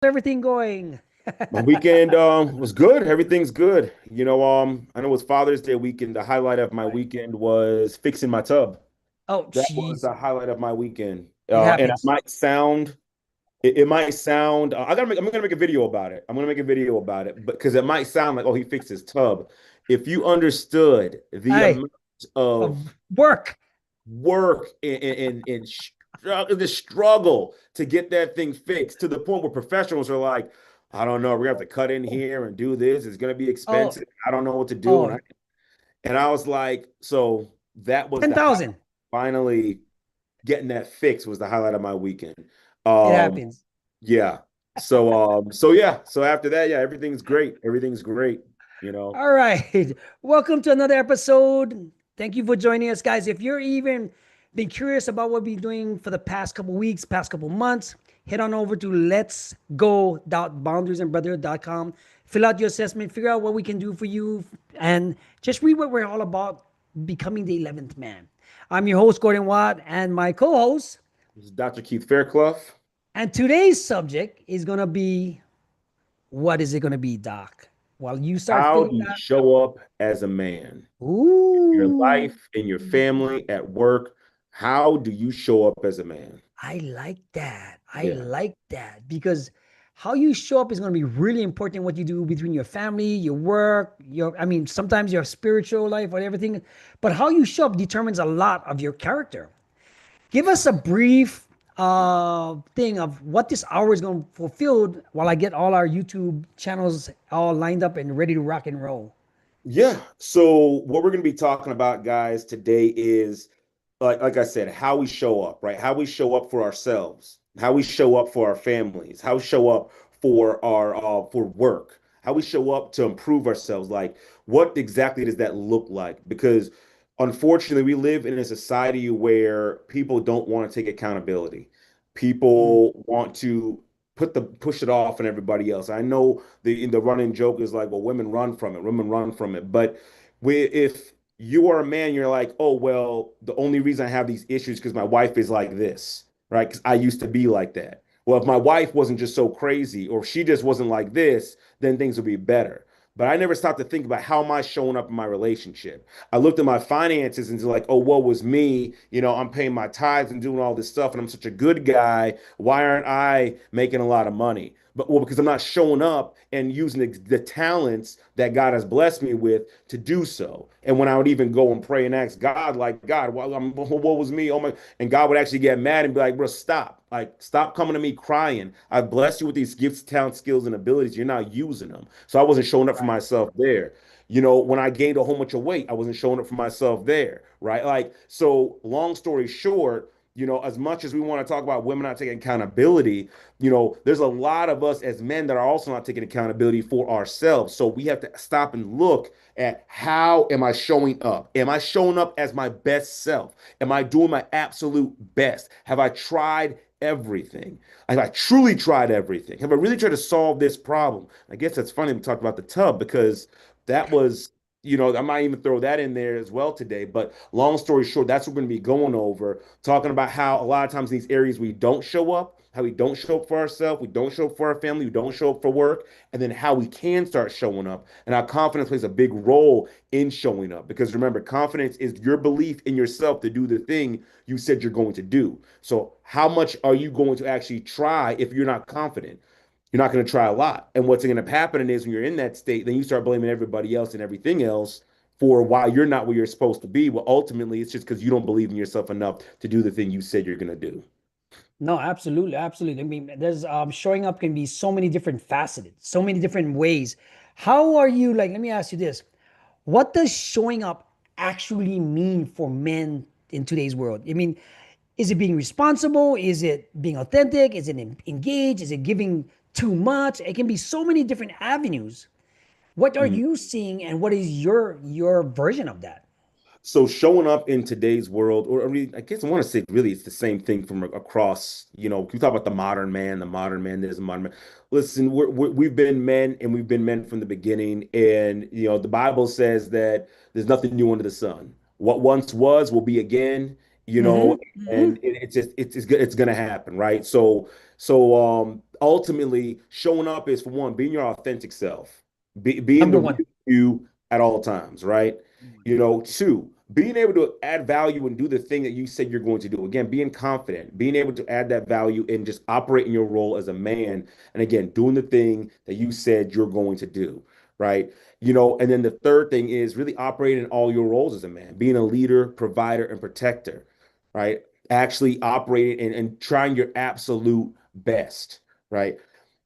Everything going? My weekend was good. Everything's good. I know it's Father's Day weekend. The highlight of my Right. weekend was fixing my tub. Oh, That was jeez. the highlight of my weekend. It And happens. it might sound. I'm gonna make a video about it. I'm gonna make a video about it, but because it might sound like, oh, he fixed his tub. If you understood the Hey, amount of of work. work and the struggle to get that thing fixed to the point where professionals are like, I don't know, we're gonna have to cut in here and do this. It's gonna be Oh, expensive. I don't know what to do. oh, And I was like, so that was the 10,000. finally getting that fixed was the highlight of my weekend. It Um, happens. yeah. So after that, yeah, everything's great. Everything's great, you know. All right. Welcome to another episode. Thank you for joining us, guys. If you're even been curious about what we've been doing for the past couple weeks, past couple months, head on over to let's go.boundariesandbrotherhood.com. Fill out your assessment, figure out what we can do for you, and just read what we're all about becoming the 11th man. I'm your host, Gordon Watt, and my co host. This is Dr. Keith Fairclough. And today's subject is going to be what is it going to be, Doc? While you start How do figuring you that, show up as a man? Your ooh, life, in your family, at work. How do you show up as a man? I like that. I Yeah. like that because how you show up is going to be really important. What you do between your family, your work, I mean, sometimes your spiritual life or everything, but how you show up determines a lot of your character. Give us a brief thing of what this hour is going to fulfill while I get all our YouTube channels all lined up and ready to rock and roll. Yeah. So what we're going to be talking about, guys, today is like I said, how we show up, right? How we show up for ourselves, how we show up for our families, how we show up for our for work, how we show up to improve ourselves. Like, what exactly does that look like? Because unfortunately, we live in a society where people don't want to take accountability. Mm. People want to push it off on everybody else. I know the running joke is like, well, women run from it. But if you are a man, you're like, oh, well, the only reason I have these issues because my wife is like this, right? Because I used to be like that. Well, if my wife wasn't just so crazy or if she just wasn't like this, then things would be better. But I never stopped to think about how am I showing up in my relationship. I looked at my finances and like, oh, what was me? I'm paying my tithes and doing all this stuff, and I'm such a good guy. Why aren't I making a lot of money? But well, because I'm not showing up and using the talents that God has blessed me with to do so. And when I would even go and pray and ask God, like, God, what was me? Oh my, and God would actually get mad and be like, bro, stop. Like, stop coming to me crying. I've blessed you with these gifts, talents, skills, and abilities. You're not using them. So I wasn't showing up for Right. myself there. When I gained a whole bunch of weight, I wasn't showing up for myself there. Right. Like, so long story short, as much as we want to talk about women not taking accountability, there's a lot of us as men that are also not taking accountability for ourselves. So we have to stop and look at how am I showing up? Am I showing up as my best self? Am I doing my absolute best? Have I tried everything? Have I truly tried everything? Have I really tried to solve this problem? I guess that's funny we talked about the tub because that was, I might even throw that in there as well today. But long story short, that's what we're going to be going over, talking about how a lot of times in these areas we don't show up, how we don't show up for ourselves, we don't show up for our family, we don't show up for work, and then how we can start showing up. And how confidence plays a big role in showing up. Because remember, confidence is your belief in yourself to do the thing you said you're going to do. So, how much are you going to actually try if you're not confident? You're not going to try a lot. And what's going to happen is when you're in that state, then you start blaming everybody else and everything else for why you're not where you're supposed to be. Well, ultimately, it's just because you don't believe in yourself enough to do the thing you said you're going to do. No, absolutely, absolutely. I mean, there's showing up can be so many different faceted, so many different ways. How are you like, let me ask you this. What does showing up actually mean for men in today's world? I mean, is it being responsible? Is it being authentic? Is it engaged? Is it giving too much? It can be so many different avenues. What are Mhm. you seeing and what is your version of that? So showing up in today's world, or I mean, I guess I want to say really it's the same thing from across, we talk about the modern man, there's a modern man. Listen, we've been men and we've been men from the beginning. And, the Bible says that there's nothing new under the sun. What once was will be again. you know, Hmm. and Hmm. it's gonna happen, right? Ultimately showing up is for one, being your authentic self, being Number the one. real you at all times, right? You know, two, being able to add value and do the thing that you said you're going to do. Again, being confident, being able to add that value and just operate in your role as a man. And again, doing the thing that you said you're going to do, right? You know, and then the third thing is really operating in all your roles as a man, being a leader, provider, and protector, right? Actually operating and trying your absolute best, right?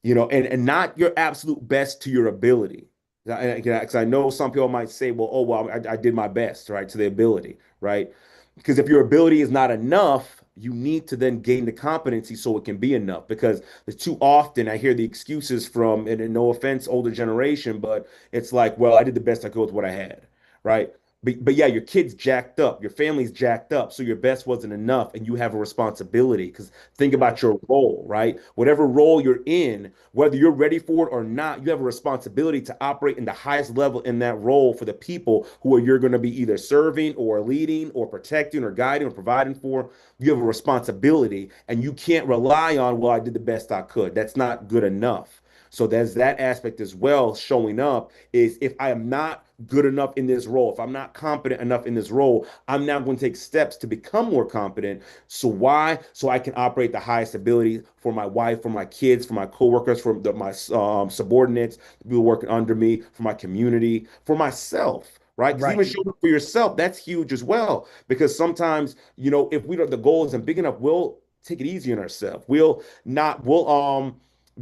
You know, and not your absolute best to your ability. Because I know some people might say, well, oh, well, I did my best, right, to the ability, right? Because if your ability is not enough, you need to then gain the competency so it can be enough. Because too often I hear the excuses from, and no offense, older generation, but it's like, well, I did the best I could with what I had, right? But yeah, your kid's jacked up, your family's jacked up, so your best wasn't enough, and you have a responsibility. Because think Right. about your role, right? Whatever role you're in, whether you're ready for it or not, you have a responsibility to operate in the highest level in that role for the people who are you're going to be either serving or leading or protecting or guiding or providing for. You have a responsibility, and you can't rely on, well, I did the best I could. That's not good enough. So there's that aspect as well showing up is if I am not good enough in this role, if I'm not competent enough in this role, I'm now going to take steps to become more competent. So why? So I can operate the highest ability for my wife, for my kids, for my coworkers, for my subordinates, people working under me, for my community, for myself. Right. Because even Right. showing up for yourself, that's huge as well. Because sometimes, you know, if we don't, the goal isn't big enough, we'll take it easy on ourselves. We'll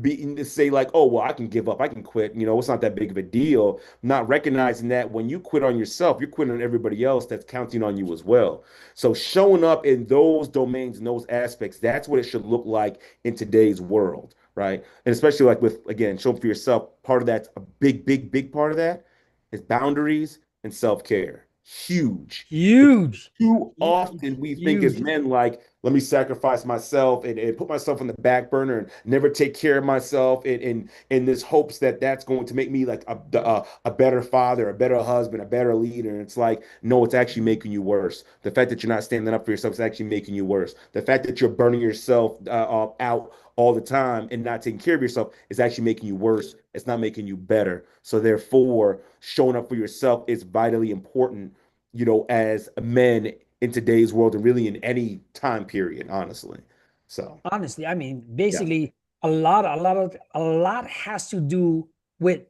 be to say like, oh well, I can give up, I can quit. You know, it's not that big of a deal. Not recognizing that when you quit on yourself, you're quitting on everybody else that's counting on you as well. So showing up in those domains and those aspects, that's what it should look like in today's world, right? And especially like with again, showing for yourself. Part of that's a big part of that is boundaries and self-care. Huge. Huge. Too Huge. often we think as Huge. men like, let me sacrifice myself and put myself on the back burner and never take care of myself in this hopes that that's going to make me like a better father, a better husband, a better leader. And it's like, no, it's actually making you worse. The fact that you're not standing up for yourself is actually making you worse. The fact that you're burning yourself out all the time and not taking care of yourself is actually making you worse. It's not making you better. So therefore, showing up for yourself is vitally important, you know, as men in today's world and really in any time period, honestly. So, Honestly, I mean, yeah. basically, a lot has to do with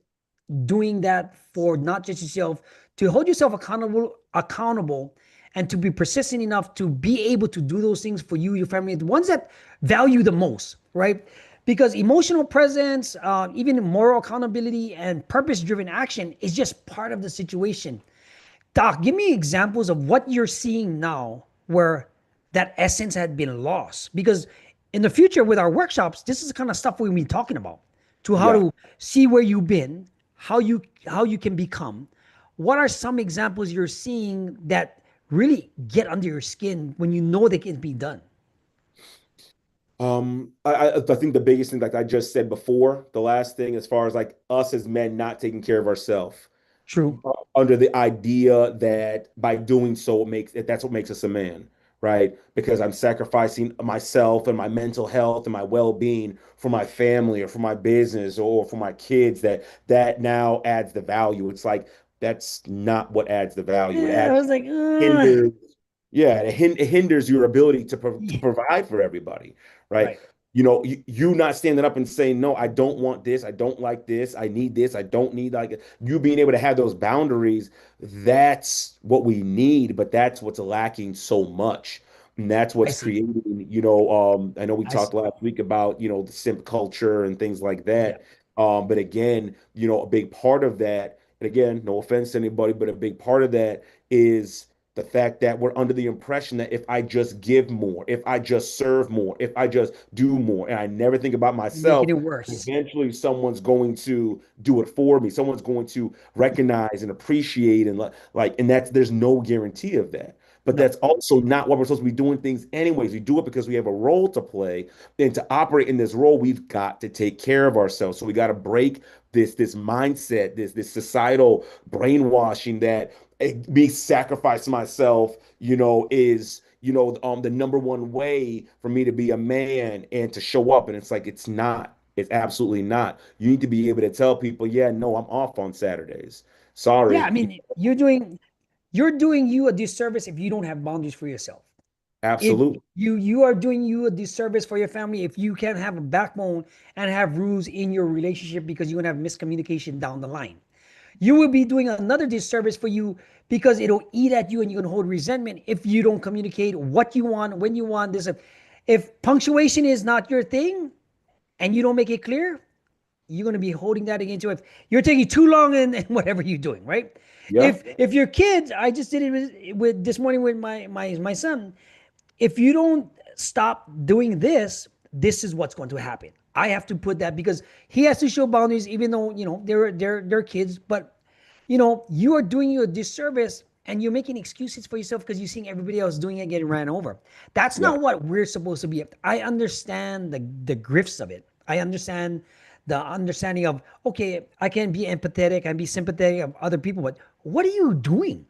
doing that for not just yourself, to hold yourself accountable, and to be persistent enough to be able to do those things for you, your family, the ones that value the most, right? Because emotional presence, even moral accountability and purpose-driven action is just part of the situation. Doc, give me examples of what you're seeing now where that essence had been lost. Because in the future with our workshops, this is the kind of stuff we'll be talking about to how Yeah. to see where you've been, how you can become. What are some examples you're seeing that really get under your skin when you know they can be done? I think the biggest thing, like I just said before, the last thing, as far as like us as men not taking care of ourselves, True. under the idea that by doing so, that's what makes us a man, right? Because I'm sacrificing myself and my mental health and my well-being for my family or for my business or for my kids, that now adds the value. It's like that's not what adds the value. It Yeah, I adds was like, hinders, yeah, it hinders your ability to yeah. provide for everybody, right? Right. You know, you not standing up and saying, no, I don't want this, I don't like this, I need this, I don't need like you being able to have those boundaries, that's what we need, but that's what's lacking so much. And that's I what's see. creating, I know we I see. talked last week about, the simp culture and things like Yeah. that. But again, a big part of that, and again, no offense to anybody, but a big part of that is the fact that we're under the impression that if I just give more, if I just serve more, if I just do more, and I never think about You're making myself, it worse. eventually someone's going to do it for me. Someone's going to recognize and appreciate and and there's no guarantee of that. But No. that's also not what we're supposed to be doing things anyways. We do it because we have a role to play. And to operate in this role, we've got to take care of ourselves. So we got to break this mindset, this societal brainwashing that me sacrifice myself, is the number one way for me to be a man and to show up. And it's like, it's not. It's absolutely not. You need to be able to tell people, yeah, no, I'm off on Saturdays. Yeah, I Sorry. mean, you're doing you a disservice if you don't have boundaries for yourself. If Absolutely. you are doing you a disservice for your family if you can't have a backbone and have rules in your relationship because you're gonna have miscommunication down the line. You will be doing another disservice for you because it'll eat at you and you're gonna hold resentment if you don't communicate what you want, when you want this. If punctuation is not your thing and you don't make it clear, you're going to be holding that against you if you're taking too long in whatever you're doing, right? Yeah. If your kids, I just did it with this morning with my son. If you don't stop doing this, this is what's going to happen. I have to put that because he has to show boundaries, even though they're kids. But you are doing you a disservice and you're making excuses for yourself because you're seeing everybody else doing it, getting ran over. That's Yeah. not what we're supposed to be. I understand the grifts of it. I understand the understanding of, okay, I can be empathetic and be sympathetic of other people, but what are you doing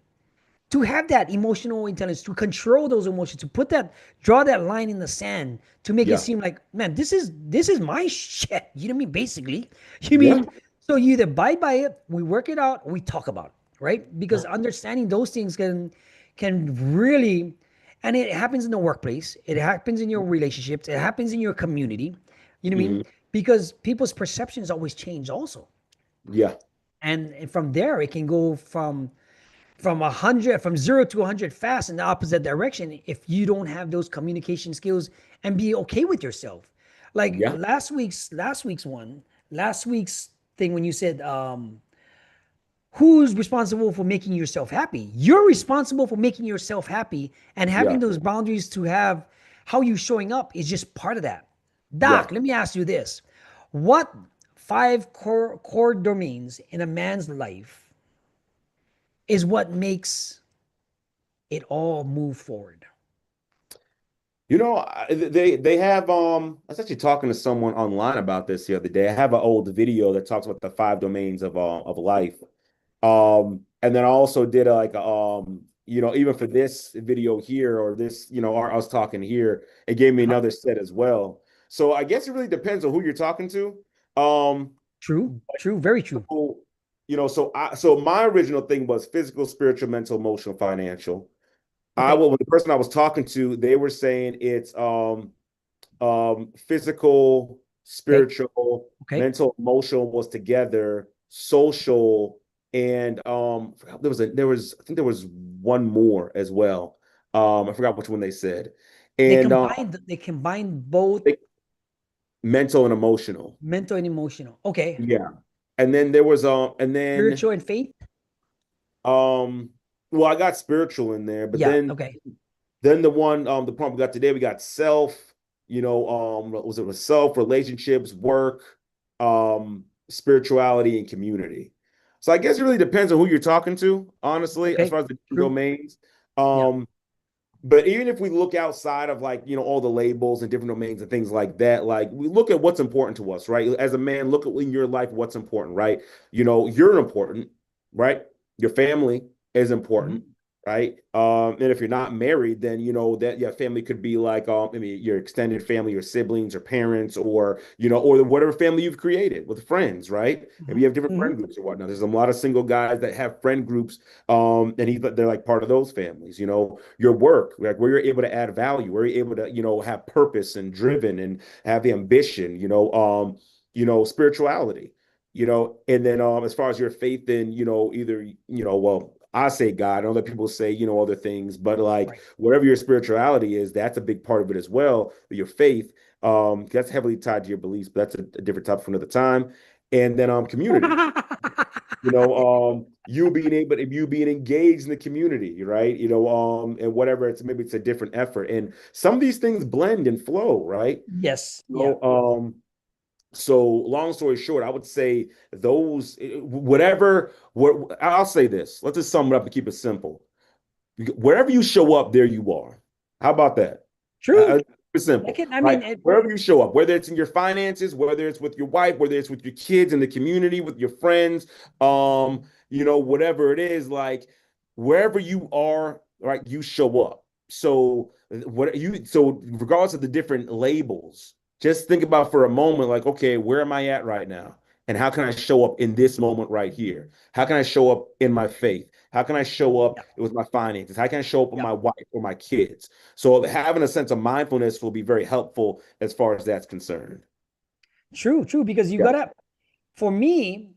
to have that emotional intelligence, to control those emotions, to draw that line in the sand, to make it Yeah. seem like, man, this is my shit. You know what I mean? Basically, you Yeah. mean, so you either abide by it, we work it out, or we talk about it, right? Because understanding those things can really, and it happens in the workplace, it happens in your relationships, it happens in your community. You know what I mean? Hmm. Because people's perceptions always change also, Yeah. and from there it can go from 100, from 0 to 100 fast in the opposite direction if you don't have those communication skills and be okay with yourself. Like Yeah. last week's thing when you said, who's responsible for making yourself happy? You're responsible for making yourself happy, and having Yeah. those boundaries to have how you showing up is just part of that. Yeah. Doc, let me ask you this. What five core domains in a man's life is what makes it all move forward? They have I was actually talking to someone online about this the other day. I have an old video that talks about the five domains of life. And then I also did even for this video here or this, I was talking here, it gave me Uh-huh. another set as well. So I guess it really depends on who you're talking to. Um, True, true, very true. so, so my original thing was physical, spiritual, mental, emotional, financial. Okay, When the person I was talking to, they were saying it's physical, okay, spiritual, okay. mental, emotional was together, social, and I think there was one more as well. I forgot which one they said. They And combined they combined both they- mental and emotional. mental and emotional. Okay, Yeah. And then there was and then spiritual and faith. um well, I got spiritual in there, but Yeah. then Okay. the prompt we got today, we got self, what was it with self, relationships, work, spirituality, and community. So I guess it really depends on who you're talking to, honestly, as Okay. far as the different True. domains. Yeah. But even if we look outside of all the labels and different domains and things like that, like we look at what's important to us, right? As a man, look at in your life what's important, right? You're important, right? Your family is important, Mhm. right? And if you're not married, then that your family could be like I mean your extended family, your siblings or parents, or or whatever family you've created with friends, right? Maybe you Mhm. have different friend Mhm. groups or whatnot. There's a lot of single guys that have friend groups, they're like part of those families, your work, like where you're able to add value, where you're able to, have purpose and driven and have the ambition, spirituality, and then as far as your faith in, either, well, I say God, I know that people say, other things, but like Right. whatever your spirituality is, that's a big part of it as well. But your faith, that's heavily tied to your beliefs, but that's a different topic for another time. And then community. You being engaged in the community, right? And whatever maybe it's a different effort. And some of these things blend and flow, right? Yes. You Yeah. know, so long story short, I would say those I'll say this. Let's just sum it up and keep it simple. Wherever you show up, there you are. How about that? True. It's I simple, can. I right? mean, Wherever you show up, whether it's in your finances, whether it's with your wife, whether it's with your kids in the community, with your friends, whatever it is, like wherever you are, right, you show up. So regardless of the different labels, just think about for a moment, like, okay, where am I at right now? And how can I show up in this moment right here? How can I show up in my faith? How can I show up Yeah, with my finances? How can I show up with yeah. my wife or my kids? So having a sense of mindfulness will be very helpful as far as that's concerned. True, true. Because you Yeah. gotta, for me,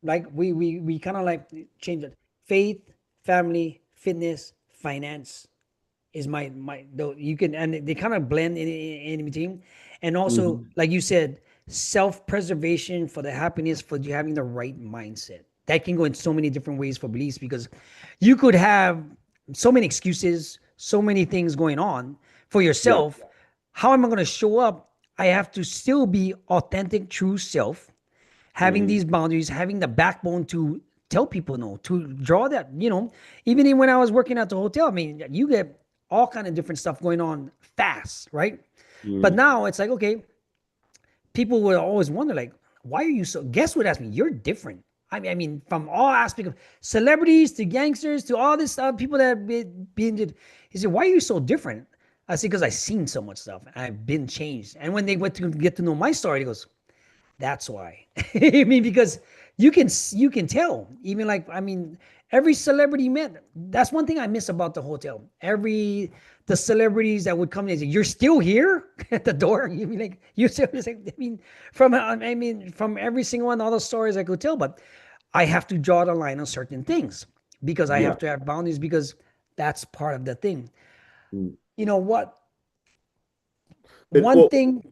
like we kind of like change it. Faith, family, fitness, finance is my though you can, and they kind of blend in between. And also, Mhm. like you said, self-preservation for the happiness, for you having the right mindset. That can go in so many different ways for beliefs, because you could have so many excuses, so many things going on for Yeah. yourself. How am I going to show up? I have to still be authentic, true self, having Mhm. these boundaries, having the backbone to tell people no, to draw that, even when I was working at the hotel, I mean, you get all kind of different stuff going on fast, right? But Mhm. now it's like, okay, people would always wonder, like, why are you so, guess what asked me, you're different. I mean, from all aspects of celebrities to gangsters to all this stuff, people that have been, he said, why are you so different? I said, because I've seen so much stuff. I've been changed. And when they went to get to know my story, he goes, that's why. I mean, because you can tell. Even like, I mean, every celebrity man. That's one thing I miss about the hotel. The celebrities that would come in and say, "You're still here at the door." You mean like you still? Like, I mean, from every single one, all the stories I could tell. But I have to draw the line on certain things because I Yeah. have to have boundaries, because that's part of the thing. Mhm. You know what? And One well, thing.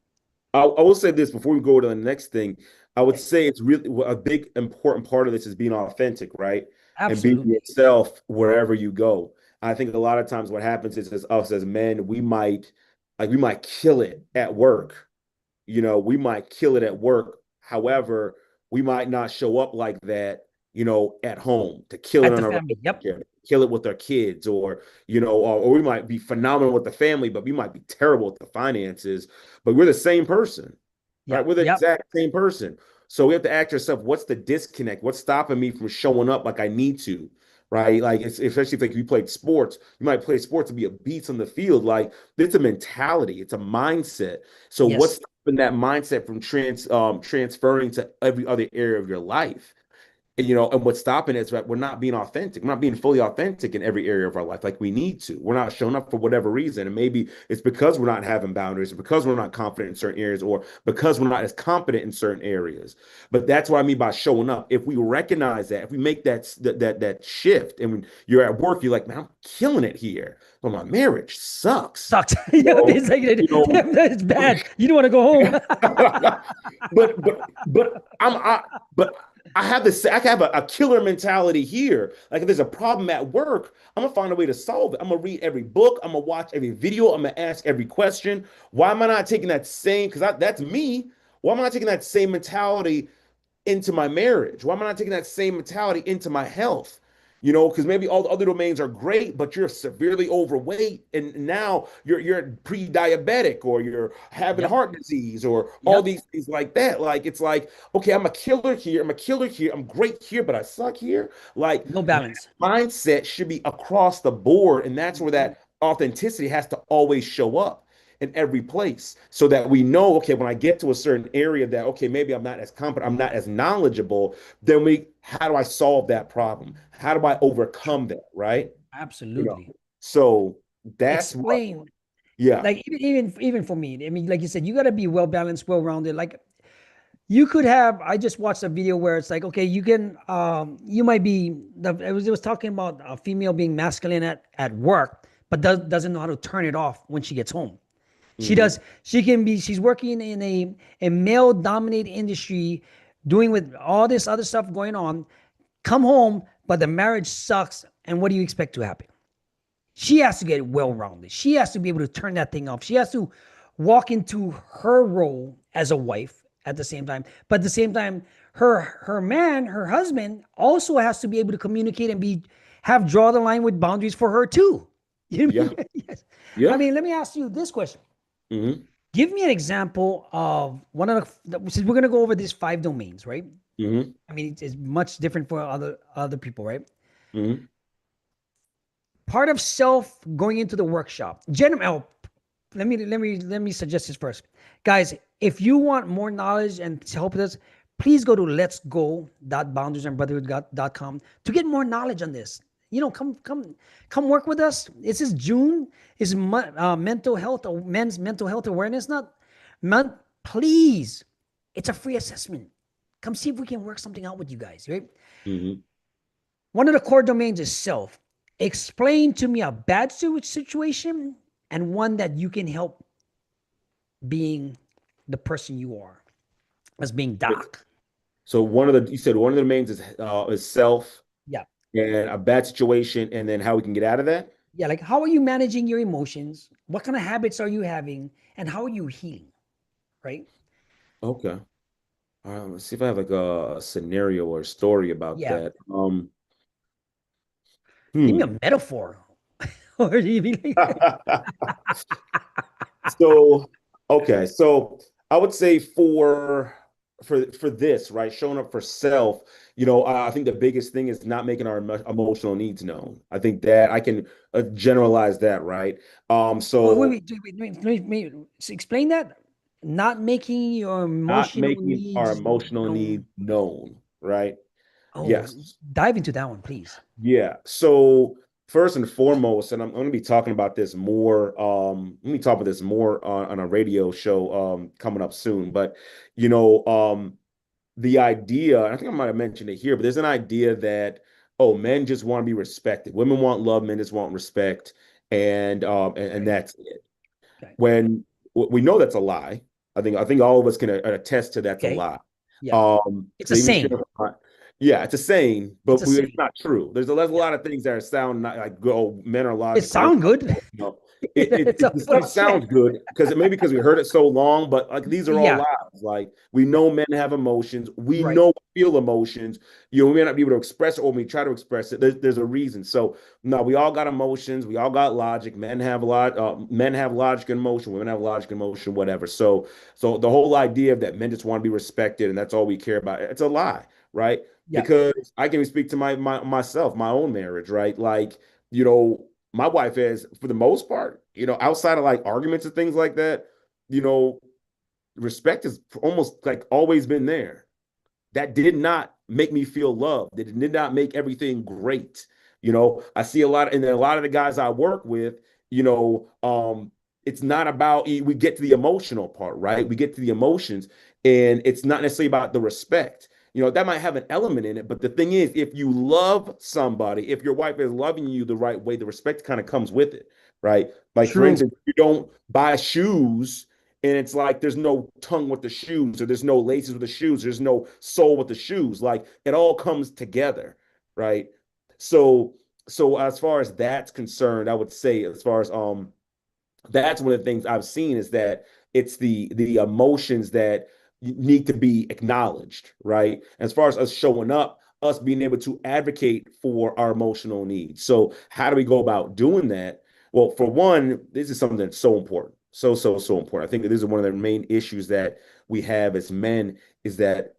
I will say this before we go to the next thing. I would say it's really a big important part of this is being authentic, right? And being Absolutely. yourself wherever you go. I think a lot of times what happens is as us as men, we might kill it at work. We might kill it at work. However, we might not show up like that, at home to kill it At the on our family. Yep. relationship, kill it with our kids, or we might be phenomenal with the family, but we might be terrible with the finances. But we're the same person, right? Yep. We're the Yep. exact same person. So we have to ask ourselves, what's the disconnect? What's stopping me from showing up like I need to? Right. Like especially if like you played sports, you might play sports to be a beast on the field. Like it's a mentality, it's a mindset. So what's Yes. stopping that mindset from transferring to every other area of your life? And what's stopping it is that we're not being authentic. We're not being fully authentic in every area of our life like we need to. We're not showing up for whatever reason. And maybe it's because we're not having boundaries, or because we're not confident in certain areas, or because we're not as competent in certain areas. But that's what I mean by showing up. If we recognize that, if we make that shift, and when you're at work, you're like, man, I'm killing it here. But my marriage sucks. Sucks. You Yeah, know, it's like you know, it's bad. You don't want to go home. but I have this. I have a killer mentality here. Like if there's a problem at work, I'm gonna find a way to solve it. I'm gonna read every book. I'm gonna watch every video. I'm gonna ask every question. Why am I not taking that same? Because that's me. Why am I not taking that same mentality into my marriage? Why am I not taking that same mentality into my health? Because maybe all the other domains are great, but you're severely overweight, and now you're pre-diabetic, or you're having Yep. heart disease, or all Yep. these things like that. Like it's like, okay, I'm a killer here, I'm a killer here, I'm great here, but I suck here. Like No that balance. mindset should be across the board, and that's where Mhm. that authenticity has to always show up in every place, so that we know, okay, when I get to a certain area that, okay, maybe I'm not as competent, I'm not as knowledgeable, then how do I solve that problem? How do I overcome that? Right. You know, Absolutely. so that's what, Explain. yeah. Like even for me, I mean, like you said, you got to be well balanced, well rounded. Like you could have. I just watched a video where it's like, okay, you can. You might be. It was talking about a female being masculine at work, but doesn't know how to turn it off when she gets home. She Hmm. does. She can be. She's working in a male dominated industry, doing with all this other stuff going on. Come home, but the marriage sucks. And what do you expect to happen? She has to get well rounded. She has to be able to turn that thing off. She has to walk into her role as a wife at the same time. But at the same time, her man, her husband, also has to be able to communicate and have draw the line with boundaries for her too. You know what I Yeah. mean? Yes. I Yeah. mean, let me ask you this question. Hmm. Give me an example of one of since we're gonna go over these five domains, right? Hmm. I mean, it's much different for other people, right? Hmm. part of self going into the workshop. Let me suggest this first, guys. If you want more knowledge and to help with this, please go to letsgo.boundariesandbrotherhood.com to get more knowledge on this. Come work with us. This is June. Is mental health or men's mental health awareness not month? Please, it's a free assessment. Come see if we can work something out with you guys, right? Mhm. One of the core domains is self. Explain to me a bad situation and one that you can help being the person you are as being Doc. So you said one of the domains is self Yeah. and a bad situation, and then how we can get out of that. Yeah. Like, how are you managing your emotions? What kind of habits are you having? And how are you healing? Right. Okay. Let's see if I have like a scenario or a story about Yeah. that. Give me a Hmm. metaphor. Or do you mean like, So, okay, so I would say for this, right, showing up for self, I think the biggest thing is not making our emotional needs known. I think that I can generalize that, right? wait, wait, So wait, wait, wait, wait, wait. Explain that. Not making your not emotional making our needs emotional needs known. known, right? Oh, Yes. dive into that one, please. Yeah. So first and foremost, and I'm going to be talking about this more. Let me talk about this more on a radio show coming up soon. But the idea, I think I might have mentioned it here, but there's an idea that men just want to be respected. Women want love, men just want respect, and Right. that's it. Okay. When we know that's a lie. I think all of us can attest to that's a Okay. lie. Yeah. It's a So even if saying. you're not, yeah, it's a saying, It's but a it's saying. not true. There's a Yeah. lot of things that sound like, oh, men are It logical. sound good. You know, It's a the stuff bullshit. sounds good because maybe because we heard it so long, but like these are all Yeah. lies. Like we know men have emotions, we Right. know feel emotions. We may not be able to express it, or when we try to express it, there's a reason. So no, we all got emotions, we all got logic. Men have logic and emotion, women have logic and emotion, whatever. So the whole idea of that men just want to be respected and that's all we care about, it's a lie, right? Yeah. Because I can speak to myself, my own marriage, right? Like, my wife has, for the most part, outside of like arguments and things like that, you know, respect has almost like always been there. That did not make me feel loved. It did not make everything great. I see a lot, and then a lot of the guys I work with, it's not about, we get to the emotional part, right? We get to the emotions, and it's not necessarily about the respect. That might have an element in it, but the thing is, if you love somebody, if your wife is loving you the right way, the respect kind of comes with it, right? Like, for True. instance, you don't buy shoes and it's like there's no tongue with the shoes, or there's no laces with the shoes, there's no sole with the shoes. Like it all comes together, right? So, so as far as that's concerned, I would say, as far as that's one of the things I've seen, is that it's the emotions that need to be acknowledged, right? As far as us showing up, us being able to advocate for our emotional needs. So how do we go about doing that? Well, for one, this is something that's so important. So important. I think that this is one of the main issues that we have as men, is that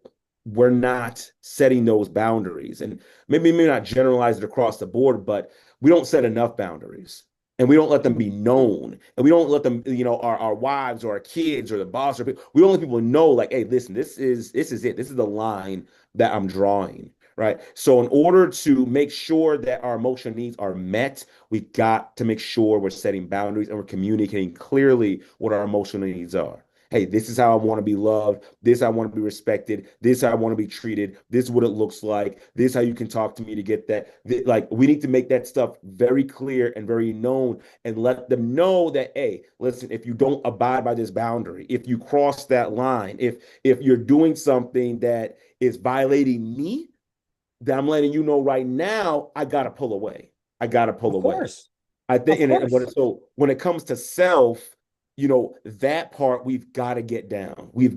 we're not setting those boundaries. And maybe not generalize it across the board, but we don't set enough boundaries, and we don't let them be known, and we don't let them, our wives or our kids or the boss, or we don't let people know, like, hey, listen, this is it, this is the line that I'm drawing, right? So in order to make sure that our emotional needs are met, we got to make sure we're setting boundaries and we're communicating clearly what our emotional needs are. Hey, this is how I want to be loved. This I want to be respected. This how I want to be treated. This is what it looks like. This how you can talk to me to get that. Like, we need to make that stuff very clear and very known, and let them know that, hey, listen, if you don't abide by this boundary, if you cross that line, if you're doing something that is violating me, then I'm letting you know right now, I gotta pull away. I gotta pull Of away. course. I think, Of and course. so when it comes to self, that part we've got to get down. We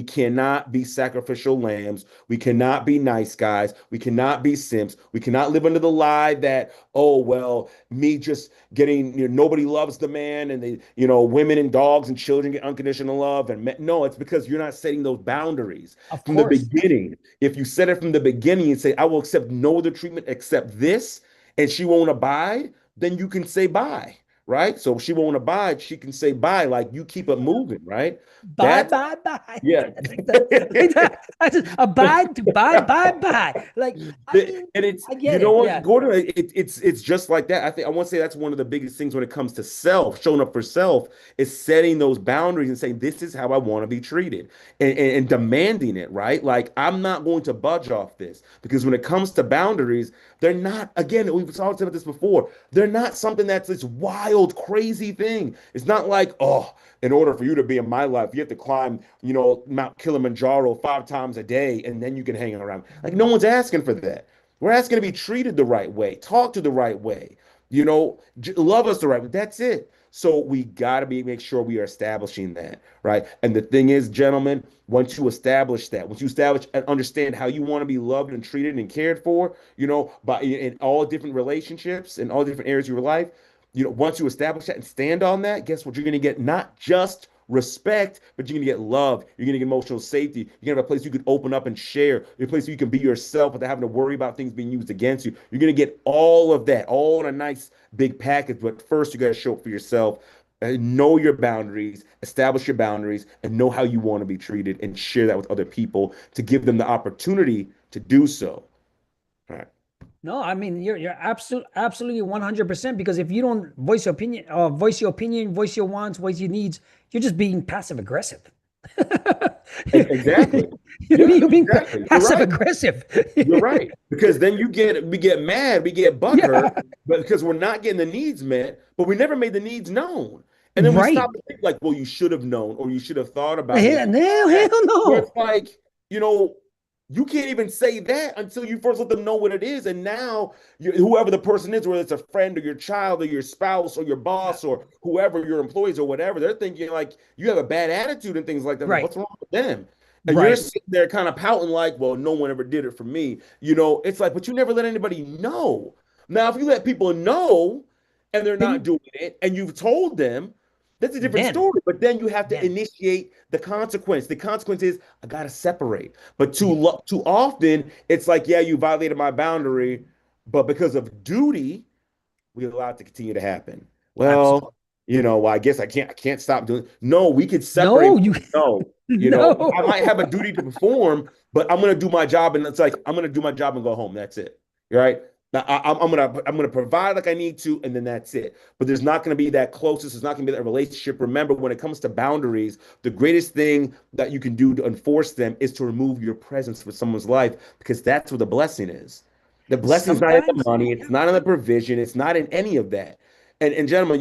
cannot be sacrificial lambs. We cannot be nice guys. We cannot be simps. We cannot live under the lie that, oh, well, me just getting, nobody loves the man, and women and dogs and children get unconditional love. And no, it's because you're not setting those boundaries Of from the course. beginning. If you set it from the beginning and say, I will accept no other treatment except this, and she won't abide, then you can say bye, right? So if she won't abide, she can say bye, like you keep it moving, right? Bye, That's bye, bye. yeah. Like that. Like that. I just abide to bye, bye, bye. Like, I mean, And it's, I you get know it. what, Yeah. Gordon, it's just like that. I want to say that's one of the biggest things when it comes to self, showing up for self, is setting those boundaries and saying, this is how I want to be treated, and demanding it, right? Like, I'm not going to budge off this, because when it comes to boundaries, they're not, again, we've talked about this before, they're not something that's this wild, crazy thing. It's not like, oh, in order for you to be in my life, you have to climb, Mount Kilimanjaro 5 times a day, and then you can hang around. Like, no one's asking for that. We're asking to be treated the right way, talk to the right way, love us the right way. That's it. So we got to make sure we are establishing that, right? And the thing is, gentlemen, once you establish that, once you establish and understand how you want to be loved and treated and cared for, by in all different relationships and all different areas of your life, once you establish that and stand on that, guess what? You're going to get not just respect, but you're going to get love. You're going to get emotional safety. You're going to have a place you can open up and share. You're a place where you can be yourself without having to worry about things being used against you. You're going to get all of that, all in a nice big package. But first, you got to show up for yourself. And know your boundaries, establish your boundaries, and know how you want to be treated, and share that with other people to give them the opportunity to do so. All right. No, I mean you're absolutely 100%, because if you don't voice your opinion, voice your wants, voice your needs, you're just being passive aggressive. Exactly. You know what I Yeah, mean? You're being exactly. You're passive right. aggressive. You're right. Because then we get mad, we get butthurt, Yeah, but because we're not getting the needs met, but we never made the needs known. And then we right. stop and think like, well, you should have known, or you should have thought about it. Hell, no, That. hell Where it's no. like, you know, you can't even say that until you first let them know what it is. And now, whoever the person is, whether it's a friend or your child or your spouse or your Yeah, boss or whoever, your employees or whatever, they're thinking like you have a bad attitude and things like that. Like, right, what's wrong with them? And you're right. sitting there kind of pouting like, well, no one ever did it for me. It's like, but you never let anybody know. Now, if you let people know and they're not Then, doing it and you've told them, that's a different then, story. But then you have to then. initiate the consequence. The consequence is I gotta separate. But Yeah, too often it's like, yeah, you violated my boundary, but because of duty, we allow it to continue to happen. absolutely. Well, well, I guess I can't stop doing. No, we could separate. No, you No, I might no. have a duty to perform, but I'm gonna do my job, and it's like I'm gonna do my job and go home. That's it. Right? Now, I'm gonna provide like I need to, and then that's it. But there's not gonna be that closeness. There's not gonna be that relationship. Remember, when it comes to boundaries, the greatest thing that you can do to enforce them is to remove your presence from someone's life, because that's where the blessing is. The blessing's not in the Sometimes, money, yeah, it's not in the provision, it's not in any of that. And gentlemen,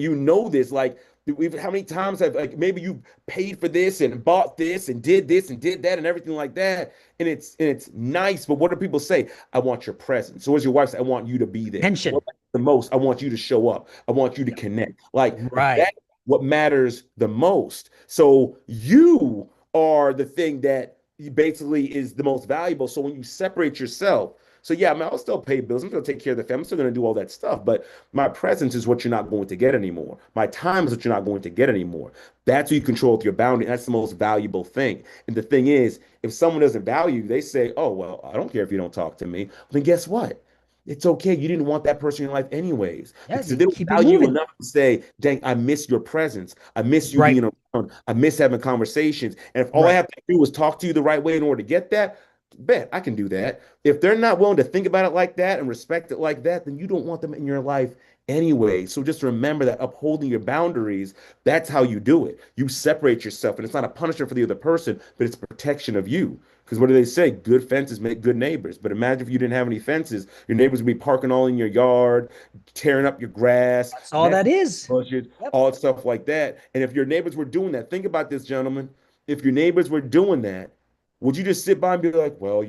this, like we've how many times have, like, maybe you paid for this and bought this and did that and everything like that. And it's nice, but what do people say? I want your presence. So as your wife said, I want you to be there. tension. What matters the most? I want you to show up. I want you to Yeah, connect. Like right. that's what matters the most. So you are the thing that basically is the most valuable. So when you separate yourself, so yeah, I mean, I'll still pay bills. I'm still take care of the family. I'm still going to do all that stuff. But my presence is what you're not going to get anymore. My time is what you're not going to get anymore. That's what you control with your boundary. That's the most valuable thing. And the thing is, if someone doesn't value you, they say, oh, well, I don't care if you don't talk to me. Then guess what? It's okay. You didn't want that person in your life anyways. Yeah, Because if you they don't keep it value you moving. enough to say, dang, I miss your presence. I miss you Right, being around. I miss having conversations. And if all I right. have to do is talk to you the right way in order to get that, bet I can do that. If they're not willing to think about it like that and respect it like that, then you don't want them in your life anyway. So just remember that upholding your boundaries, that's how you do it. You separate yourself, and it's not a punishment for the other person, but it's protection of you. Because what do they say? Good fences make good neighbors. But imagine if you didn't have any fences, your neighbors would be parking all in your yard, tearing up your grass, That's all that messing is. with bushes, Yep. all stuff like that. And if your neighbors were doing that, think about this, gentlemen. If your neighbors were doing that, would you just sit by and be like, well,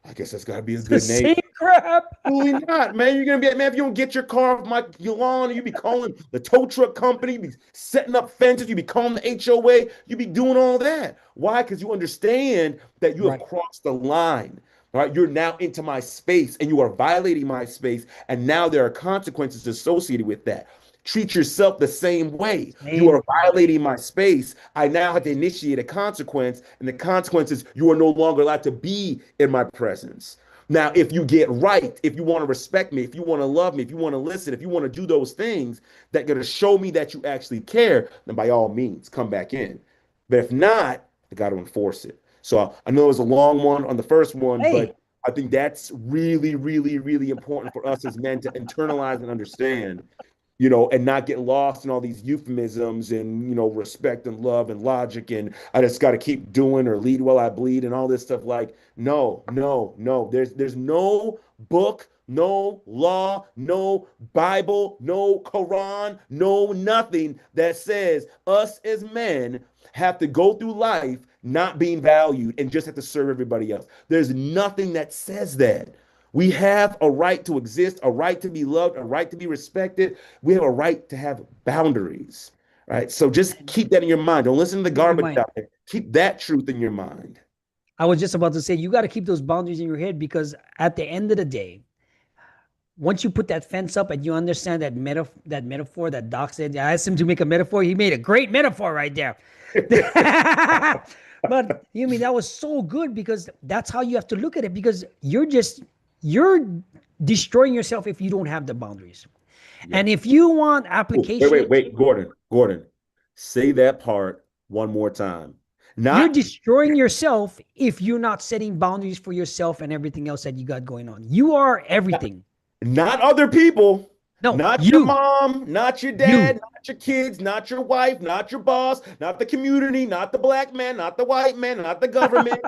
I guess that's got to be a It's the good neighbor? same crap. Absolutely not, man. You're gonna be man if you don't get your car off your lawn, you be calling the tow truck company, you be setting up fences, you be calling the HOA, you be doing all that. Why? Because you understand that you have Right. crossed the line. Right? You're now into my space and you are violating my space. And now there are consequences associated with that. Treat yourself the same way. You Same are way. violating my space. I now have to initiate a consequence, and the consequence is you are no longer allowed to be in my presence. Now, if you get right, if you want to respect me, if you want to love me, if you want to listen, if you want to do those things that going to show me that you actually care, then by all means, come back in. But if not, I got to enforce it. So I know it was a long one on the first one, Hey, but I think that's really, really, really important for us as men to internalize and understand, and not get lost in all these euphemisms and, respect and love and logic. And I just got to keep doing or lead while I bleed and all this stuff. Like, no, no, no. There's no book, no law, no Bible, no Quran, no nothing that says us as men have to go through life not being valued and just have to serve everybody else. There's nothing that says that. We have a right to exist, a right to be loved, a right to be respected. We have a right to have boundaries, right? So just keep that in your mind. Don't listen to the keep in garbage mind. out there. Keep that truth in your mind. I was just about to say, you got to keep those boundaries in your head because at the end of the day, once you put that fence up and you understand that metaphor that Doc said, I asked him to make a metaphor. He made a great metaphor right there. But you mean that was so good because that's how you have to look at it because you're destroying yourself if you don't have the boundaries. Yeah. And if you want Ooh, wait, application, wait, wait, Gordon, say that part one more time. you're Not destroying yourself if you're not setting boundaries for yourself and everything else that you got going on. You are everything. Not other people, No, not your you, mom, not your you. dad, not your kids, not your wife, not your boss, not the community, not the black man, not the white man, not the government.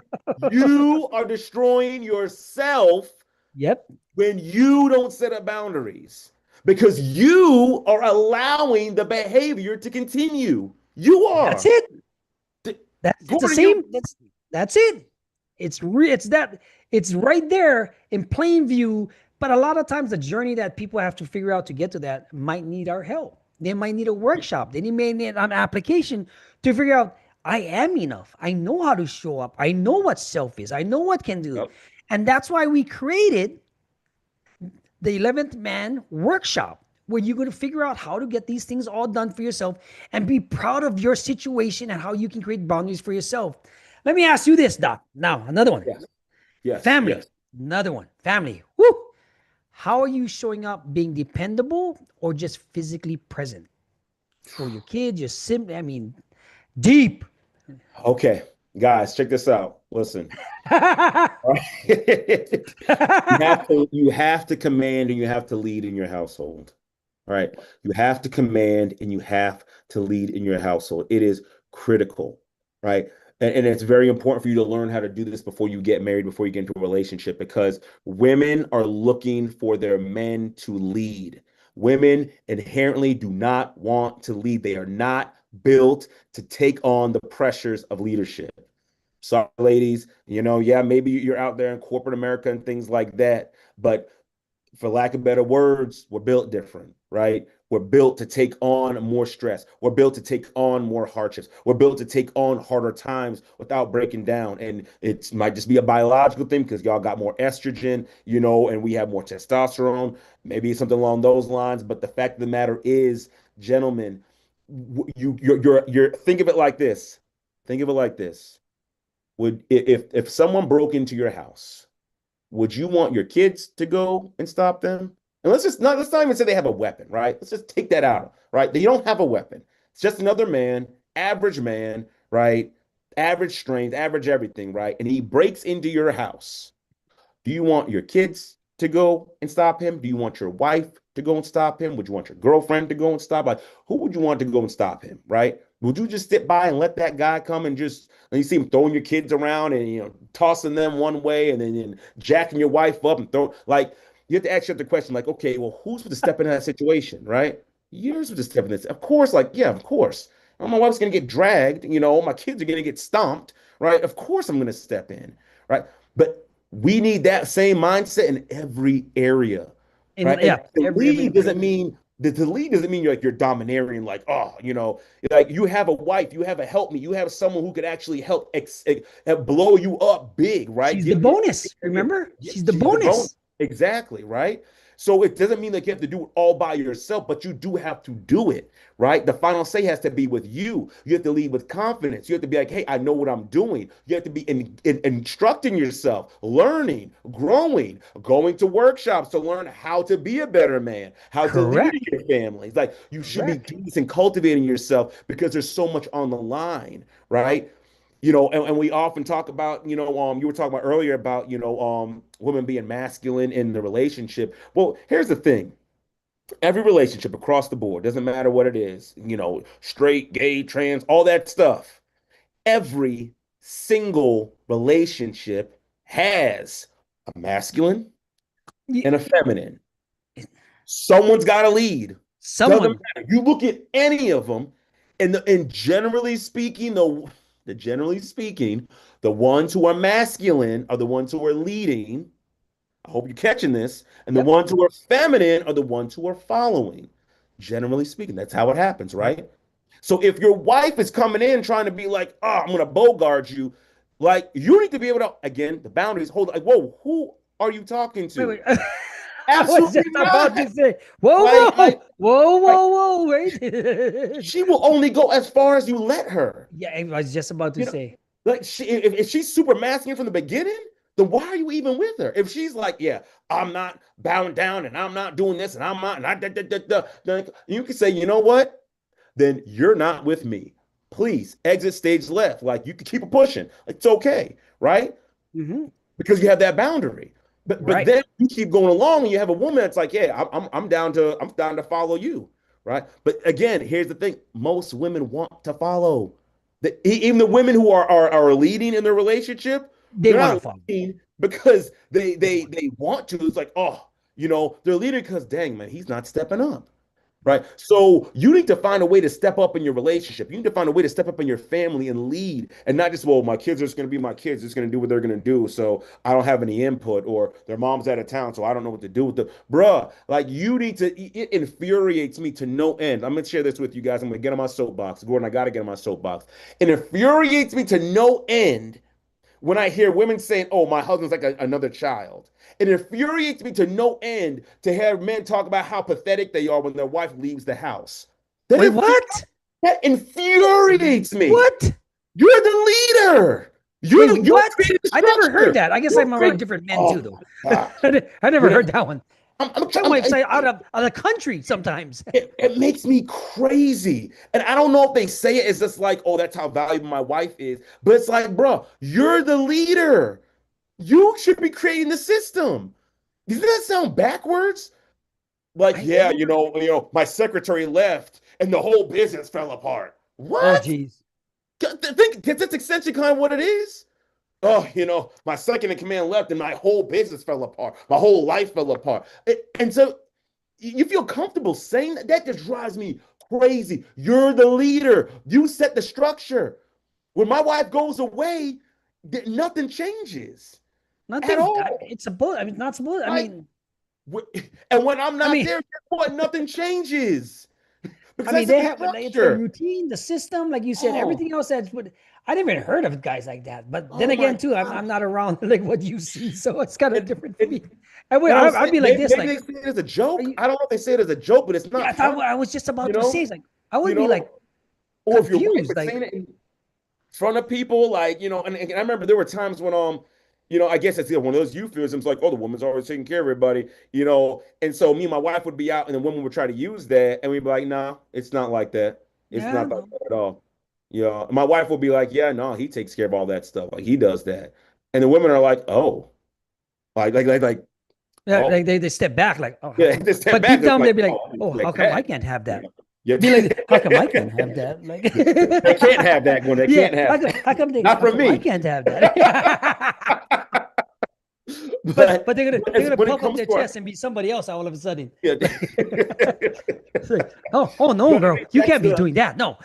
You are destroying yourself Yep. when you don't set up boundaries because you are allowing the behavior to continue. You That's are. it. That's it's the Gordon, you same. That's it. It's right there in plain view. But a lot of times the journey that people have to figure out to get to that might need our help. They might need a workshop. They may need an application to figure out I am enough. I know how to show up. I know what self is. I know what can do. Yep. And that's why we created the 11th Man workshop, where you're going to figure out how to get these things all done for yourself and be proud of your situation and how you can create boundaries for yourself. Let me ask you this, Doc. Now, another one. Yes. Yes. Family. Yes. Another one. Family. Woo! How are you showing up being dependable or just physically present for your kids, your sibling? I mean, deep. Okay, guys, check this out. Listen. You have to command and you have to lead in your household. All right. You have to command and you have to lead in your household. It is critical, right? And it's very important for you to learn how to do this before you get married, before you get into a relationship, because women are looking for their men to lead. Women inherently do not want to lead. They are not built to take on the pressures of leadership. Sorry, ladies, yeah, maybe you're out there in corporate America and things like that, but for lack of better words, we're built different, right? We're built to take on more stress. We're built to take on more hardships. We're built to take on harder times without breaking down. And it might just be a biological thing because y'all got more estrogen, and we have more testosterone. Maybe something along those lines. But the fact of the matter is, gentlemen, you're think of it like this. Think of it like this. Would if someone broke into your house, would you want your kids to go and stop them? And let's not even say they have a weapon, right? Let's just take that out, right? They don't have a weapon. It's just another man, right? Average strength, average everything, right? And he breaks into your house. Do you want your kids to go and stop him? Do you want your wife to go and stop him? Would you want your girlfriend to go and stop? Like, who would you want to go and stop him, right? Would you just sit by and let that guy come and just and you see him throwing your kids around and tossing them one way and then jacking your wife up and throw like you have to ask yourself the question like, okay, well, who's supposed to step into that situation, right? You're supposed to step in this. Of course, like, yeah, of course. My wife's gonna get dragged, my kids are gonna get stomped, right? Of course I'm gonna step in, right? But we need that same mindset in every area, In right? And yeah, every the lead doesn't mean you're domineering, like, like you have a wife, you have a help me, you have someone who could actually help blow you up big, right? she's the bonus. Remember? She's the She's the bonus. bonus. Exactly, right? So it doesn't mean that you have to do it all by yourself, but you do have to do it, right? The final say has to be with you. You have to lead with confidence. You have to be like, hey, I know what I'm doing. You have to be instructing yourself, learning, growing, going to workshops to learn how to be a better man, how to lead in Correct. your family. It's like you should be Correct. doing this and cultivating yourself because there's so much on the line, right? And we often talk about, you were talking about earlier about, women being masculine in the relationship. Well, here's the thing. Every relationship across the board, doesn't matter what it is, straight, gay, trans, all that stuff. Every single relationship has a masculine Y- and a feminine. Someone's got to lead. Doesn't Someone. matter. You look at any of them, and generally speaking, the ones who are masculine are the ones who are leading. I hope you're catching this. And the Yep. ones who are feminine are the ones who are following. Generally speaking, that's how it happens, Yep. right? So if your wife is coming in trying to be like, oh, I'm gonna bogart you, like you need to be able to, again, the boundaries hold like, whoa, who are you talking Wait, to? wait. I was Absolutely just about not. to say, whoa, Like, whoa, like, whoa, like whoa, whoa, wait. she will only go as far as you let her. Yeah, I was just about to You know, say. like if she's super masculine from the beginning, then why are you even with her? If she's like, yeah, I'm not bowing down and I'm not doing this and I'm not, and then you can say, you know what? Then you're not with me. Please exit stage left. Like you can keep it pushing. It's okay, right? Hmm. Because you have that boundary. But Right. then you keep going along and you have a woman that's like, yeah, I'm down to follow you, right? But again, here's the thing: most women want to follow. Even the women who are leading in their relationship, They they're want to not follow. leading because they They they want. they want to. It's like, oh, they're leading because dang man, he's not stepping up. Right. So you need to find a way to step up in your relationship. You need to find a way to step up in your family and lead and not just, well, my kids are just going to be my kids, just going to do what they're going to do. So I don't have any input or their mom's out of town. So I don't know what to do with them. Bruh, like you need to, it infuriates me to no end. I'm going to share this with you guys. I'm going to get on my soapbox. Gordon, I got to get on my soapbox. It infuriates me to no end when I hear women saying, "Oh, my husband's like another child." It infuriates me to no end to hear men talk about how pathetic they are when their wife leaves the house. That, Wait, infu- what? that infuriates me. What? You're the leader. Wait, You what? created the I never heard structure. that. I guess You I'm around created. different men too, Oh though. my gosh. I never When heard that one. My I'm, wife say out of the country sometimes. it makes me crazy. And I don't know if they say it as just like, oh, that's how valuable my wife is. But it's like, bro, you're the leader. You should be creating the system. Doesn't that sound backwards? Like, I yeah, my secretary left and the whole business fell apart. Oh, What? geez. Think that's essentially kind of what it is. Oh, my second in command left and my whole business fell apart. My whole life fell apart. And so you feel comfortable saying that? That just drives me crazy. You're the leader. You set the structure. When my wife goes away, nothing changes at Nothing. all. It's supposed. I mean, not supposed. Right? And when I'm I not mean, there, guess what? Nothing changes because I I mean, set they the have. It's the structure. routine, the system, like you said. Oh, Everything else that's. But I never even heard of guys like that. But then oh my again, too, I'm gosh. not around like what you see, so it's kind of And, different for and, me. I would. and I'm I'd saying be like this, maybe like, they say it as a are joke. you? I don't know if they say it as a joke, but it's Yeah, I not thought funny, what I was just you about to say know? is like, I You would be know, like or if your wife confused, is like, saying it in front of people, like, and I remember there were times when I guess it's one of those euphemisms like, oh, the woman's always taking care of everybody, and so me and my wife would be out and the woman would try to use that and we'd be like, nah, it's not like that. It's yeah, not like no, that at all. Yeah. And my wife will be like, yeah, no, he takes care of all that stuff. Like he does that. And the women are like, oh, like, yeah, oh, like they step back, like, oh, how yeah, come? they step But back. deep It's down like, they'd be like, oh, oh, how like come I that. can't have Yeah. that? Yeah. Be like, how come I can't have that? Like, They can't have that one. They yeah, can't have that. Not how from come I me. can't have that? But But they're gonna when it puff up comes their to our chest and be somebody else all of a sudden. yeah. Like, it's like, oh no, But I girl, think you that's can't be the doing that. No.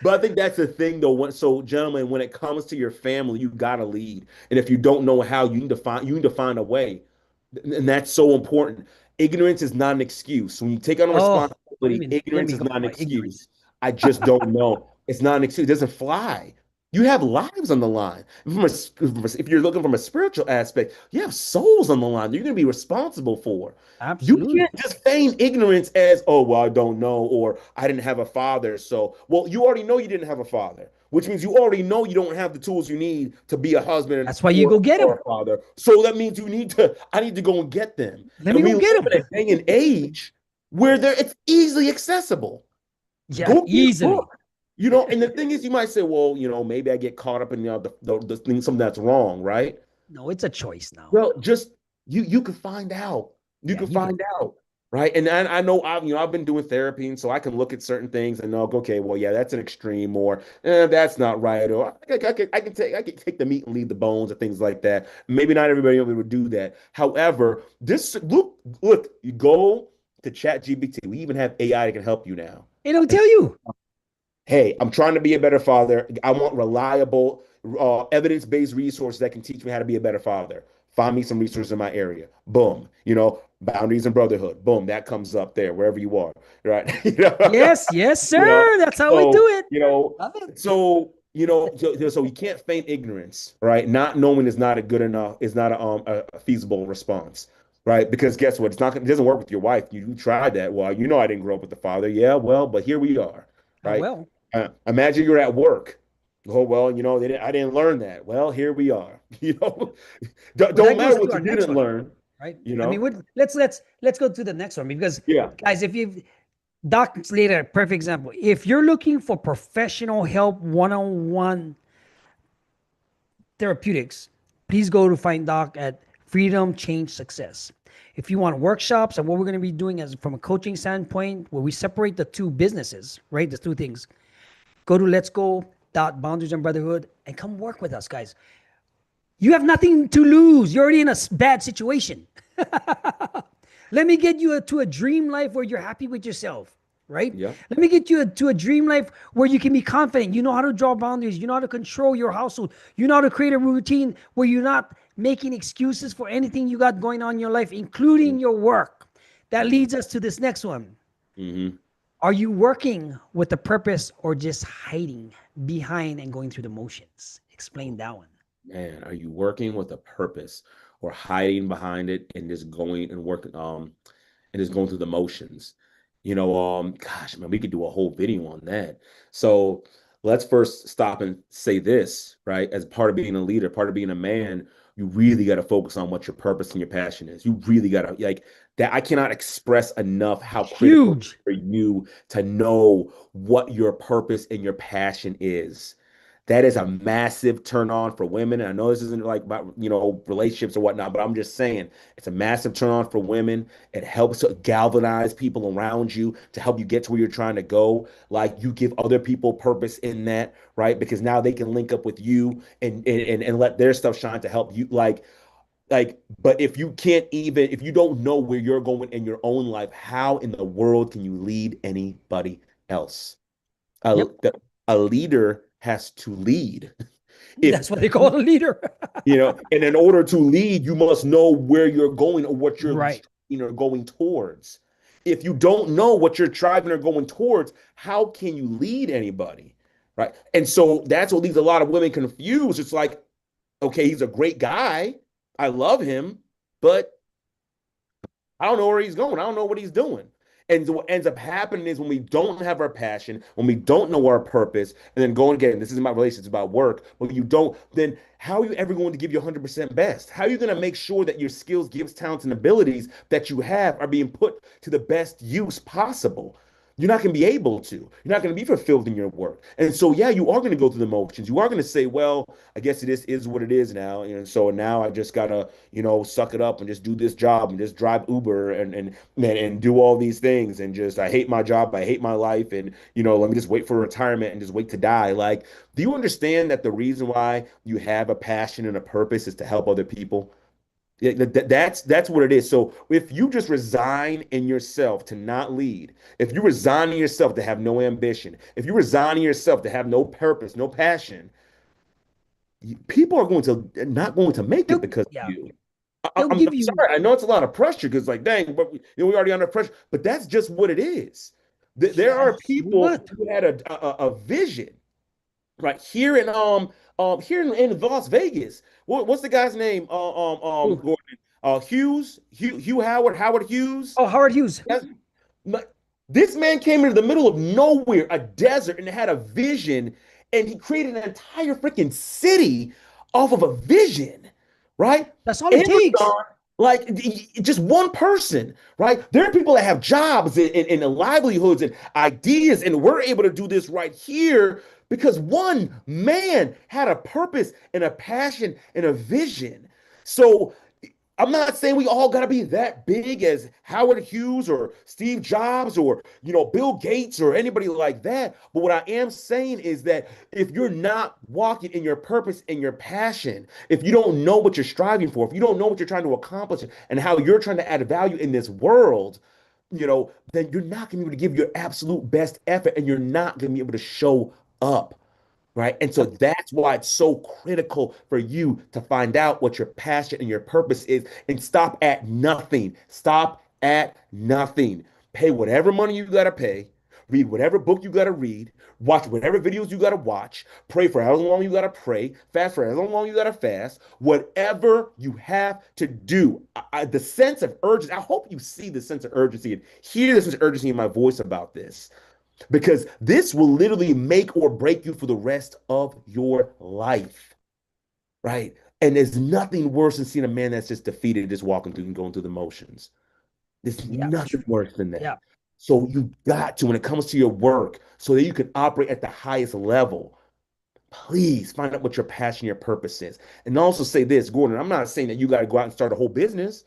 but I think that's the thing though. So gentlemen, when it comes to your family, you gotta lead. And if you don't know how, you need to find a way. And that's so important. Ignorance is not an excuse. When you take on a Oh, responsibility, let ignorance me is go not with an my ignorance. excuse. I just don't know. It's not an excuse. It doesn't fly. You have lives on the line. If you're looking from a spiritual aspect, you have souls on the line that you're going to be responsible for. You can't Absolutely. just feign ignorance as, oh, well, I don't know, or I didn't have a father. So, well, you already know you didn't have a father, which means you already know you don't have the tools you need to be a husband That's why you go get or them. a father. So that means I need to go and get them. Let me And we go live get in them. a day and age where it's easily accessible. Yeah, Go get a easily. book. And the thing is, you might say, well, maybe I get caught up in the thing, something that's wrong, right? No, it's a choice now. Well, just you can find out. You Yeah, can you can. find out, right? And I know I've been doing therapy, and so I can look at certain things and know, okay, well, yeah, that's an extreme, or that's not right, or I can take the meat and leave the bones, or things like that. Maybe not everybody would do that. However, look, you go to ChatGPT. We even have AI that can help you now. It'll And tell you. hey, I'm trying to be a better father. I want reliable, evidence-based resources that can teach me how to be a better father. Find me some resources in my area. Boom. Boundaries and brotherhood. Boom. That comes up there wherever you are. Right. Yes, yes, You know. sir. That's how we do So, it. Love it. so you can't feign ignorance, right? Not knowing is not a good enough, is not a feasible response. Right. Because guess what? It doesn't work with your wife. You tried that. Well, I didn't grow up with the father. Yeah, well, but here we are. Oh, Right. well. Imagine you're at work. Oh, well, I didn't learn that. Well, here we are. Well, Don't that matter goes to what our you next didn't one, learn, right? you I mean, know? let's go to the next one because, Yeah. guys, if you Doc Slater, perfect example. If you're looking for professional help, one-on-one therapeutics, please go to find Doc at Freedom Change Success. If you want workshops and what we're going to be doing as from a coaching standpoint, where we separate the two businesses, right? The two things. Go to Let's Go Boundaries and Brotherhood and come work with us, guys. You have nothing to lose. You're already in a bad situation. Let me get you to a dream life where you're happy with yourself, right? Yeah. Let me get you to a dream life where you can be confident. You know how to draw boundaries. You know how to control your household. You know how to create a routine where you're not making excuses for anything you got going on in your life, including your work. That leads us to this next one. Mm-hmm. Are you working with a purpose or just hiding behind and going through the motions? Explain that one. Man, are you working with a purpose or hiding behind it and just going and working and just going through the motions? Gosh, man, we could do a whole video on that. So let's first stop and say this, right? As part of being a leader, part of being a man, you really got to focus on what your purpose and your passion is. You really got to like that. I cannot express enough how critical Huge. for you to know what your purpose and your passion is. That is a massive turn on for women. And I know this isn't like about, relationships or whatnot, but I'm just saying it's a massive turn on for women. It helps to galvanize people around you to help you get to where you're trying to go. Like you give other people purpose in that, right? Because now they can link up with you and let their stuff shine to help you. But if you don't know where you're going in your own life, how in the world can you lead anybody else? A, Yep. a leader has to lead. If That's what they call a leader. and in order to lead, you must know where you're going or what you're Right. going towards. If you don't know what you're striving or going towards, how can you lead anybody? Right. And so that's what leaves a lot of women confused. It's like, okay, he's a great guy. I love him, but I don't know where he's going. I don't know what he's doing. And what ends up happening is when we don't have our passion, when we don't know our purpose, and then going again, this is my relationship about work, but you don't, then how are you ever going to give your 100% best? How are you going to make sure that your skills, gifts, talents, and abilities that you have are being put to the best use possible? You're not going to be able to. You're not going to be fulfilled in your work. And so, yeah, you are going to go through the motions. You are going to say, well, I guess it is what it is now. And so now I just got to, suck it up and just do this job and just drive Uber and do all these things. And just, I hate my job. I hate my life. And, let me just wait for retirement and just wait to die. Like, do you understand that the reason why you have a passion and a purpose is to help other people? Yeah, that's what it is. So if you just resign in yourself to not lead, if you resign in yourself to have no ambition, if you resign in yourself to have no purpose, no passion, people are going to not going to make it because of Yeah, you. they'll I'm give you sorry. I know it's a lot of pressure because, like, dang, but we already under pressure. But that's just what it is. There are yes. people What? who had a vision right here in Las Vegas. What's the guy's name? Ooh. Gordon. Hugh Howard Hughes. Oh, Howard Hughes. That's, this man came into the middle of nowhere, a desert, and had a vision, and he created an entire freaking city off of a vision, right? That's all it takes. Amazon, like just one person, right? There are people that have jobs and livelihoods and ideas, and we're able to do this right here because one man had a purpose and a passion and a vision. So I'm not saying we all got to be that big as Howard Hughes or Steve Jobs or Bill Gates or anybody like that. But what I am saying is that if you're not walking in your purpose and your passion, if you don't know what you're striving for, if you don't know what you're trying to accomplish and how you're trying to add value in this world, then you're not going to be able to give your absolute best effort and you're not going to be able to show up. Right. And so that's why it's so critical for you to find out what your passion and your purpose is and stop at nothing. Stop at nothing. Pay whatever money you got to pay, read whatever book you got to read, watch whatever videos you got to watch, pray for however long you got to pray, fast for however long you got to fast, whatever you have to do. The sense of urgency, I hope you see the sense of urgency and hear the sense of urgency in my voice about this because this will literally make or break you for the rest of your life, right? And there's nothing worse than seeing a man that's just defeated, just walking through and going through the motions. There's Yeah, nothing worse than yeah. that. So you got to, when it comes to your work, so that you can operate at the highest level, please find out what your passion, your purpose is. And also say this, Gordon, I'm not saying that you got to go out and start a whole business.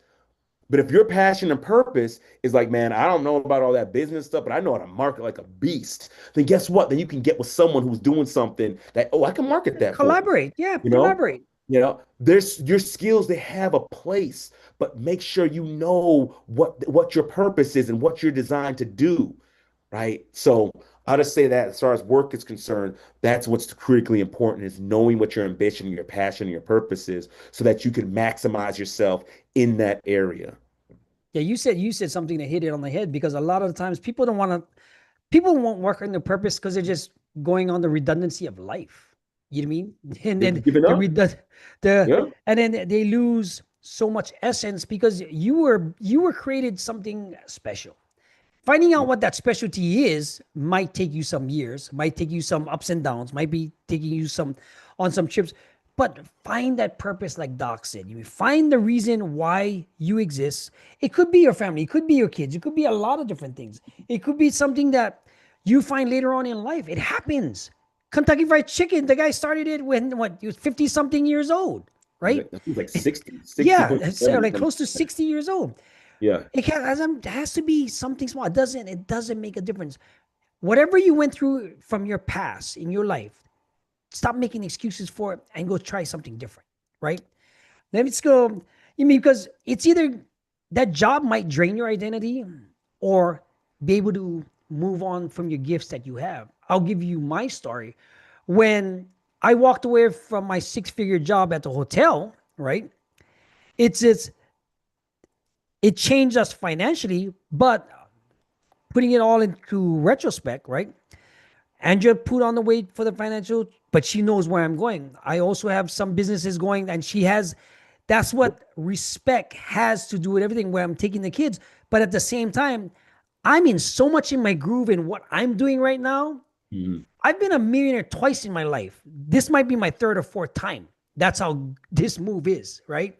But if your passion and purpose is like, man, I don't know about all that business stuff, but I know how to market like a beast, then guess what? Then you can get with someone who's doing something that, oh, I can market that for you. Collaborate. Yeah, You know, collaborate. there's your skills, they have a place, but make sure you know what your purpose is and what you're designed to do, right? So I'll just say that as far as work is concerned, that's what's critically important is knowing what your ambition, your passion, your purpose is so that you can maximize yourself in that area. Yeah, you said something that hit it on the head because a lot of the times people won't work on their purpose because they're just going on the redundancy of life. You know what I mean? And They're then giving the up. redund the Yeah. and then they lose so much essence because you were created something special. Finding out what that specialty is might take you some years, might take you some ups and downs, might be taking you some on some trips, but find that purpose, like Doc said. You find the reason why you exist. It could be your family, it could be your kids, it could be a lot of different things. It could be something that you find later on in life. It happens. Kentucky Fried Chicken, the guy started it when what he was 50 something years old, right? He's like 60, Yeah, 60.7, it's something like like close to that. 60 years old. Yeah. It has to be something small. It doesn't make a difference. Whatever you went through from your past in your life, stop making excuses for it and go try something different, right? Let's go. I mean, because it's either that job might drain your identity or be able to move on from your gifts that you have. I'll give you my story. When I walked away from my six-figure job at the hotel, right? It's it changed us financially, but putting it all into retrospect, right? Andrea put on the weight for the financial, but she knows where I'm going. I also have some businesses going, and she has. That's what respect has to do with everything. Where I'm taking the kids, but at the same time, I'm in so much in my groove in what I'm doing right now. Mhm. I've been a millionaire twice in my life. This might be my third or fourth time. That's how this move is, right?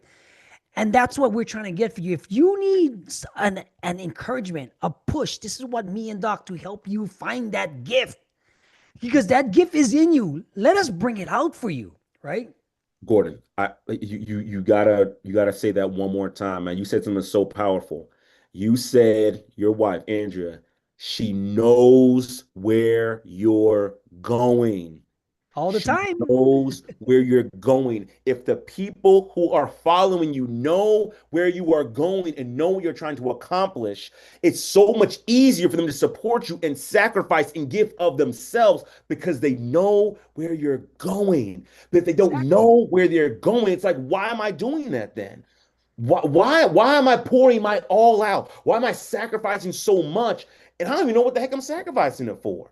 And that's what we're trying to get for you. If you need an encouragement, a push, this is what me and Doc to help you find that gift because that gift is in you. Let us bring it out for you, right? Gordon, you gotta say that one more time, man. You said something so powerful. You said your wife, Andrea, she knows where you're going. All the She time. knows where you're going. If the people who are following you know where you are going and know what you're trying to accomplish, it's so much easier for them to support you and sacrifice and give of themselves because they know where you're going. But if they don't Exactly. know where they're going, it's like, why am I doing that then? Why am I pouring my all out? Why am I sacrificing so much? And I don't even know what the heck I'm sacrificing it for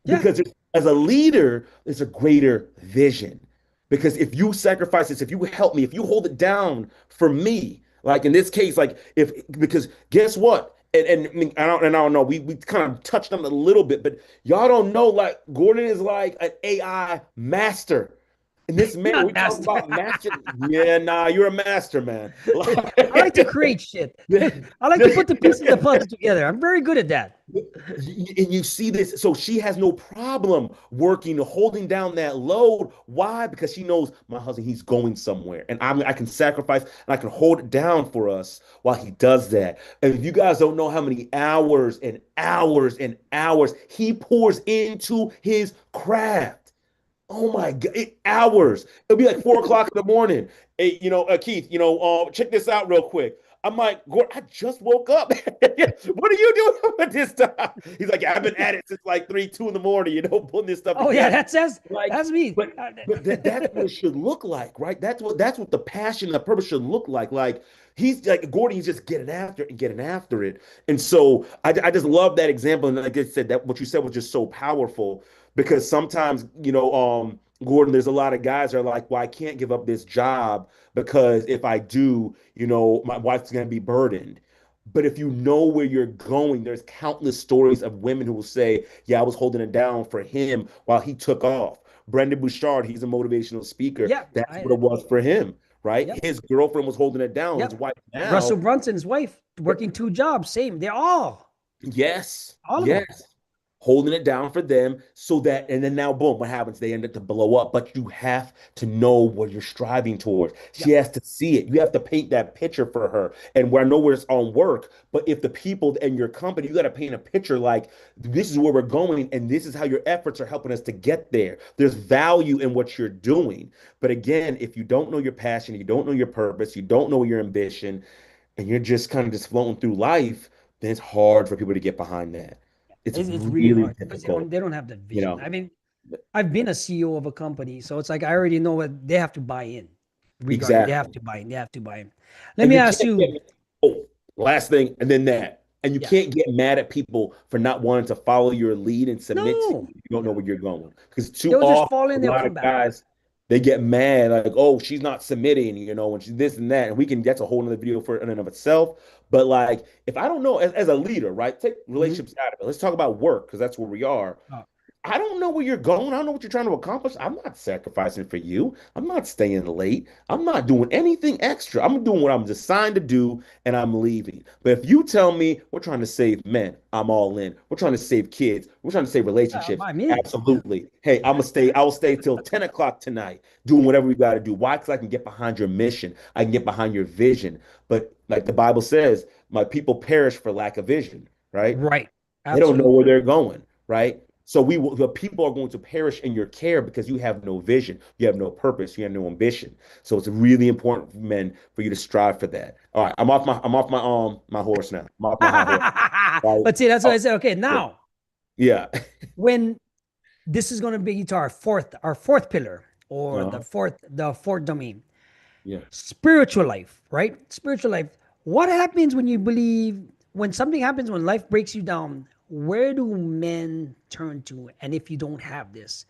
Yeah. because there's As a leader, there's a greater vision. Because if you sacrifice this, if you help me, if you hold it down for me, like in this case, like if because guess what? I mean, I don't know. We kind of touched on it a little bit, but y'all don't know. Like Gordon is like an AI master. And this man, Not we talk master. about master. Yeah, nah, you're a master, man. I like to create shit. I like to put the pieces of the puzzle together. I'm very good at that. And you see this, so she has no problem working, holding down that load. Why? Because she knows my husband, he's going somewhere, and I can sacrifice and I can hold it down for us while he does that. And if you guys don't know how many hours and hours and hours he pours into his craft. Oh my God, hours. It'll be like 4 o'clock in the morning. Hey, Keith, check this out real quick. I'm like, Gordon, I just woke up. What are you doing at this time? He's like, I've been at it since like 2 in the morning, pulling this stuff Oh yeah, together. Like, that's me. that's what it should look like, right? That's what the passion, the purpose should look like. Like he's like Gordon, he's just getting after it and getting after it. And so I just love that example. And like I said, that what you said was just so powerful because sometimes, Gordon, there's a lot of guys that are like, well, I can't give up this job because if I do, my wife's going to be burdened. But if you know where you're going, there's countless stories of women who will say, yeah, I was holding it down for him while he took off. Brendan Bouchard, he's a motivational speaker. Yeah, That's what it was for him, right? yep, His girlfriend was holding it down. His yep. wife Russell now, Brunson's wife working 2 jobs, same. They're yes, all of them. yes. Holding it down for them so that, and then now, boom, what happens? They end up to blow up. But you have to know what you're striving towards. She Yep. has to see it. You have to paint that picture for her. And where I know where it's on work, but if the people in your company, you got to paint a picture like this is where we're going, and this is how your efforts are helping us to get there. There's value in what you're doing. But again, if you don't know your passion, you don't know your purpose, you don't know your ambition, and you're just kind of just floating through life, then it's hard for people to get behind that. It's It's really really hard because difficult, they don't have that you vision. know. I mean, I've been a CEO of a company, so it's like I already know what they have to buy in. Regarding, they have Exactly. to buy in. They have to buy in. Let And me you ask can't you. get, oh, last thing, and then that. And you Yeah. can't get mad at people for not wanting to follow your lead and submit to you No. if you don't know Yeah. where you're going. Because too They'll just often, fall a in. They'll lot come of back. guys, they get mad, like, oh, she's not submitting, and she's this and that. And that's a whole nother video for in and of itself. But like, if I don't know, as a leader, right, take Mhm. relationships out of it. Let's talk about work because that's where we are. Oh, I don't know where you're going. I don't know what you're trying to accomplish. I'm not sacrificing for you. I'm not staying late. I'm not doing anything extra. I'm doing what I'm assigned to do and I'm leaving. But if you tell me we're trying to save men, I'm all in. We're trying to save kids. We're trying to save relationships. by me. Yeah. Absolutely. Hey, I'll stay till 10 o'clock tonight doing whatever we got to do. Why? Because I can get behind your mission. I can get behind your vision. But like the Bible says, my people perish for lack of vision, right? Right. They don't know Absolutely. where they're going, right? So the people are going to perish in your care because you have no vision, you have no purpose, you have no ambition. So it's really important, men, for you to strive for that. All right, my horse now. I'm off my high horse. Right? But see, that's what Oh, I said. Okay, yeah, now yeah, when this is going to be to our fourth pillar or the uh-huh. fourth domain, Yeah. spiritual life, right? Spiritual life. What happens when you believe when something happens when life breaks you down? Where do men turn to? And if you don't have this,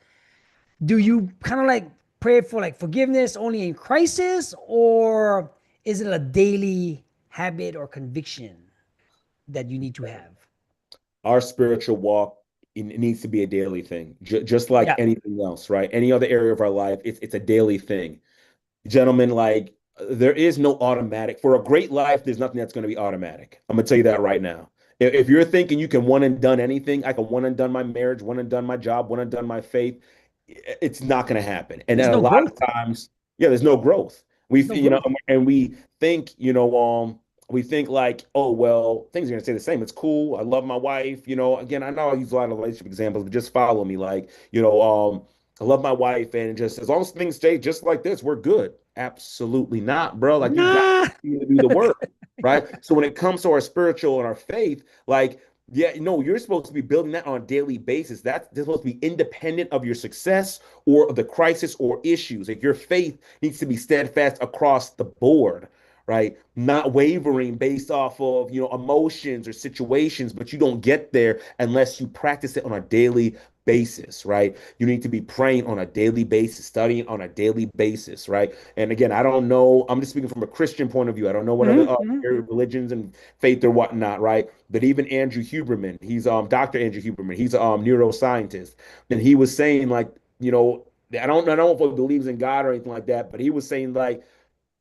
do you kind of like pray for like forgiveness only in crisis, or is it a daily habit or conviction that you need to have? Our spiritual walk it needs to be a daily thing, just like Yeah. anything else, right? Any other area of our life, it's a daily thing. Gentlemen, like there is no automatic for a great life. There's nothing that's going to be automatic. I'm gonna tell you that right now. If you're thinking you can one and done anything, I can one and done my marriage, one and done my job, one and done my faith, it's not going to happen. And There's then a no lot growth. of times, yeah, there's no growth. We, There's no you know, growth. and think, we think like, oh, well, things are going to stay the same. It's cool. I love my wife. Again, I know I use a lot of relationship examples, but just follow me. Like, I love my wife, and just as long as things stay just like this, we're good. Absolutely not, bro. Like you got Nah. to do the work, right? So when it comes to our spiritual and our faith, like, yeah, no, you're supposed to be building that on a daily basis. That's supposed to be independent of your success or of the crisis or issues. Like your faith needs to be steadfast across the board, right? Not wavering based off of, emotions or situations, but you don't get there unless you practice it on a daily basis, right? You need to be praying on a daily basis, studying on a daily basis, right? And again, I don't know, I'm just speaking from a Christian point of view. I don't know what other Mhm, mhm. religions and faith or whatnot, right? But even Andrew Huberman, he's Dr. Andrew Huberman, he's a neuroscientist, and he was saying like, I don't know if he believes in God or anything like that, but he was saying like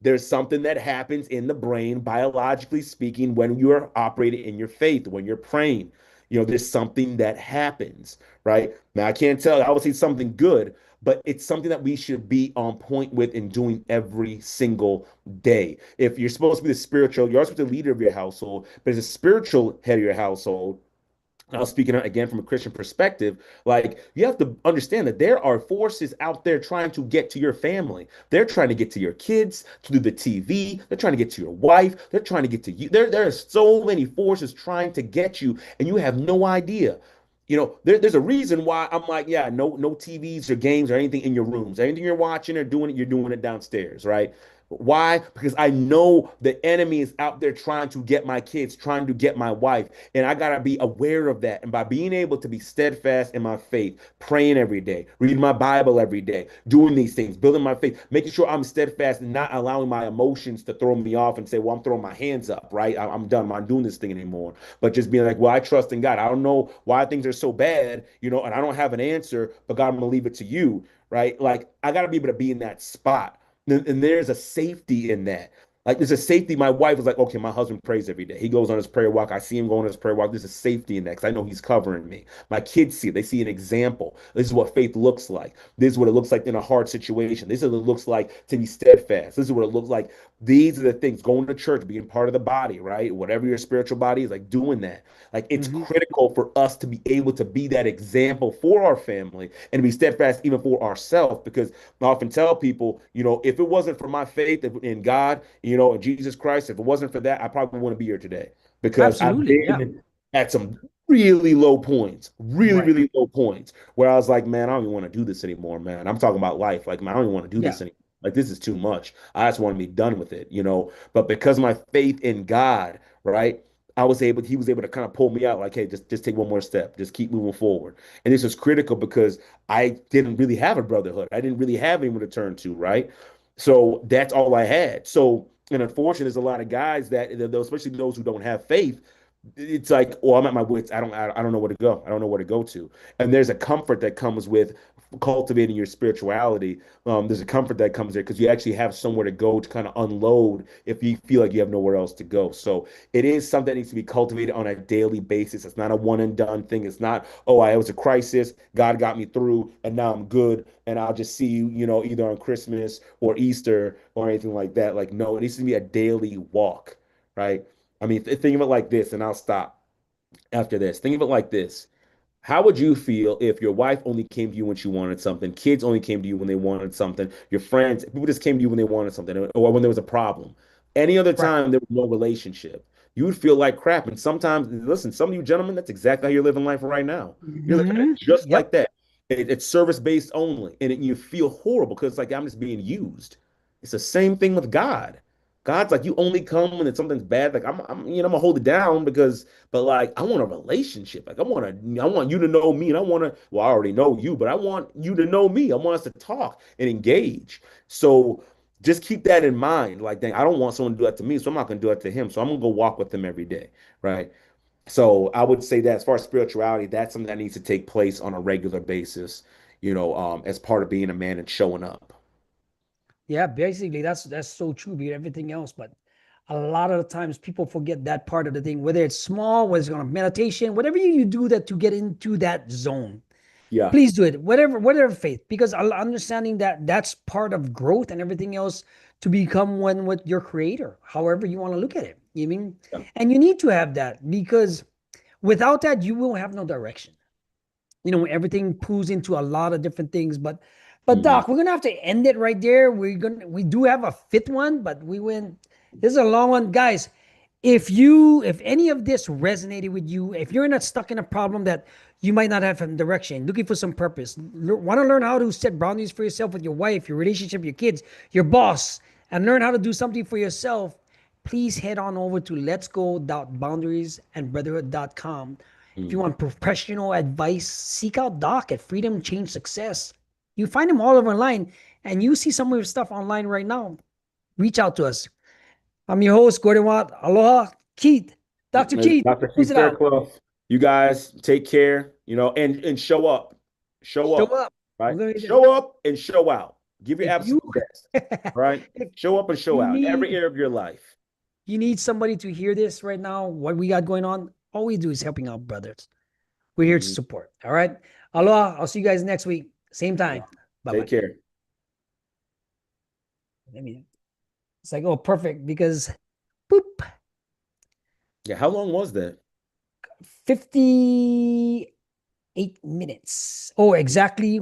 there's something that happens in the brain, biologically speaking, when you are operating in your faith, when you're praying. There's something that happens, right? Now, I can't tell, I would say something good, but it's something that we should be on point with and doing every single day. If you're supposed to be the spiritual, you're supposed to be the leader of your household, but as a spiritual head of your household, now speaking again from a Christian perspective, like you have to understand that there are forces out there trying to get to your family. They're trying to get to your kids through the TV. They're trying to get to your wife. They're trying to get to you. There are so many forces trying to get you, and you have no idea. There's a reason why I'm like, yeah, no TVs or games or anything in your rooms. Anything you're watching or doing it, you're doing it downstairs, right? Why? Because I know the enemy is out there trying to get my kids, trying to get my wife. And I got to be aware of that. And by being able to be steadfast in my faith, praying every day, reading my Bible every day, doing these things, building my faith, making sure I'm steadfast and not allowing my emotions to throw me off and say, well, I'm throwing my hands up, right? I'm done. I'm not doing this thing anymore. But just being like, well, I trust in God. I don't know why things are so bad, and I don't have an answer, but God, I'm going to leave it to you, right? Like, I got to be able to be in that spot. And there's a safety in that. Like there's a safety. My wife was like, okay, my husband prays every day. He goes on his prayer walk. I see him going on his prayer walk. There's a safety in that because I know he's covering me. My kids see it. They see an example. This is what faith looks like. This is what it looks like in a hard situation. This is what it looks like to be steadfast. This is what it looks like. These are the things, going to church, being part of the body, right? Whatever your spiritual body is, like doing that. Like it's Mhm. critical for us to be able to be that example for our family and to be steadfast even for ourselves because I often tell people, if it wasn't for my faith in God, in Jesus Christ, if it wasn't for that, I probably wouldn't be here today because I've Absolutely. Yeah. been at some really low points, really, Right. really low points where I was like, man, I don't even want to do this anymore, man. I'm talking about life. Like, man, I don't even want to do Yeah. this anymore. Like, this is too much. I just want to be done with it. But because of my faith in God, right? He was able to kind of pull me out, like, hey, just take one more step, just keep moving forward. And this was critical because I didn't really have a brotherhood. I didn't really have anyone to turn to, right? So that's all I had. So, and unfortunately, there's a lot of guys especially those who don't have faith. It's like, oh, I'm at my wits. I don't know where to go. I don't know where to go to. And there's a comfort that comes with cultivating your spirituality. There's a comfort that comes there because you actually have somewhere to go to kind of unload if you feel like you have nowhere else to go. So it is something that needs to be cultivated on a daily basis. It's not a one and done thing. It's not, oh, I was a crisis, God got me through, and now I'm good, and I'll just see you, either on Christmas or Easter or anything like that. Like, no, it needs to be a daily walk, right? I mean, think of it like this, and I'll stop after this. Think of it like this. How would you feel if your wife only came to you when she wanted something, kids only came to you when they wanted something, your friends, people just came to you when they wanted something, or when there was a problem? Any other Right. time there was no relationship, you would feel like crap. And sometimes, listen, some of you gentlemen, that's exactly how you're living life right now. You're living it Mhm. just like Yep. that. It's service based only, and you feel horrible because it's like I'm just being used. It's the same thing with God. God's like you only come when it's something's bad. Like I'm gonna hold it down because but like I want a relationship. Like I want you to know me and I want to well, I already know you, but I want you to know me. I want us to talk and engage. So just keep that in mind. Like, dang, I don't want someone to do that to me, so I'm not gonna do that to him. So I'm gonna go walk with him every day. Right. So I would say that as far as spirituality, that's something that needs to take place on a regular basis, as part of being a man and showing up. Yeah, basically that's so true with everything else. But a lot of the times people forget that part of the thing, whether it's small, whether it's on meditation, whatever you do that to get into that zone. Yeah. Please do it. Whatever faith, because understanding that that's part of growth and everything else to become one with your creator, however you want to look at it. You mean, Yeah. and you need to have that because without that, you will have no direction. Everything pulls into a lot of different things. But Mhm. Doc, we're gonna have to end it right there. We do have a fifth one, but we went. This is a long one, guys. If any of this resonated with you, if you're not stuck in a problem that you might not have some direction, looking for some purpose, want to learn how to set boundaries for yourself with your wife, your relationship, your kids, your boss, and learn how to do something for yourself, please head on over to let's go boundaries and brotherhood.com If you want professional advice, seek out Doc at Freedom Change Success. You find him all over online, and you see some of your stuff online right now. Reach out to us. I'm your host, Gordon Watt. Aloha, Keith. Dr. Keith, Dr. close Keith it out. Fairclough, you guys take care, and show up. Show Show up, up. right? I'm going to, Show up and show out. Give your if you absolute best, right? if Show up and show you out in every need area of your life. you need somebody to hear this right now, what we got going on, all we do is helping out brothers. We're here to support. All right. Aloha. I'll see you guys next week. Same time. Bye-bye. Take care. It's like, oh, perfect, because boop. Yeah, how long was that? 58 minutes. Oh, exactly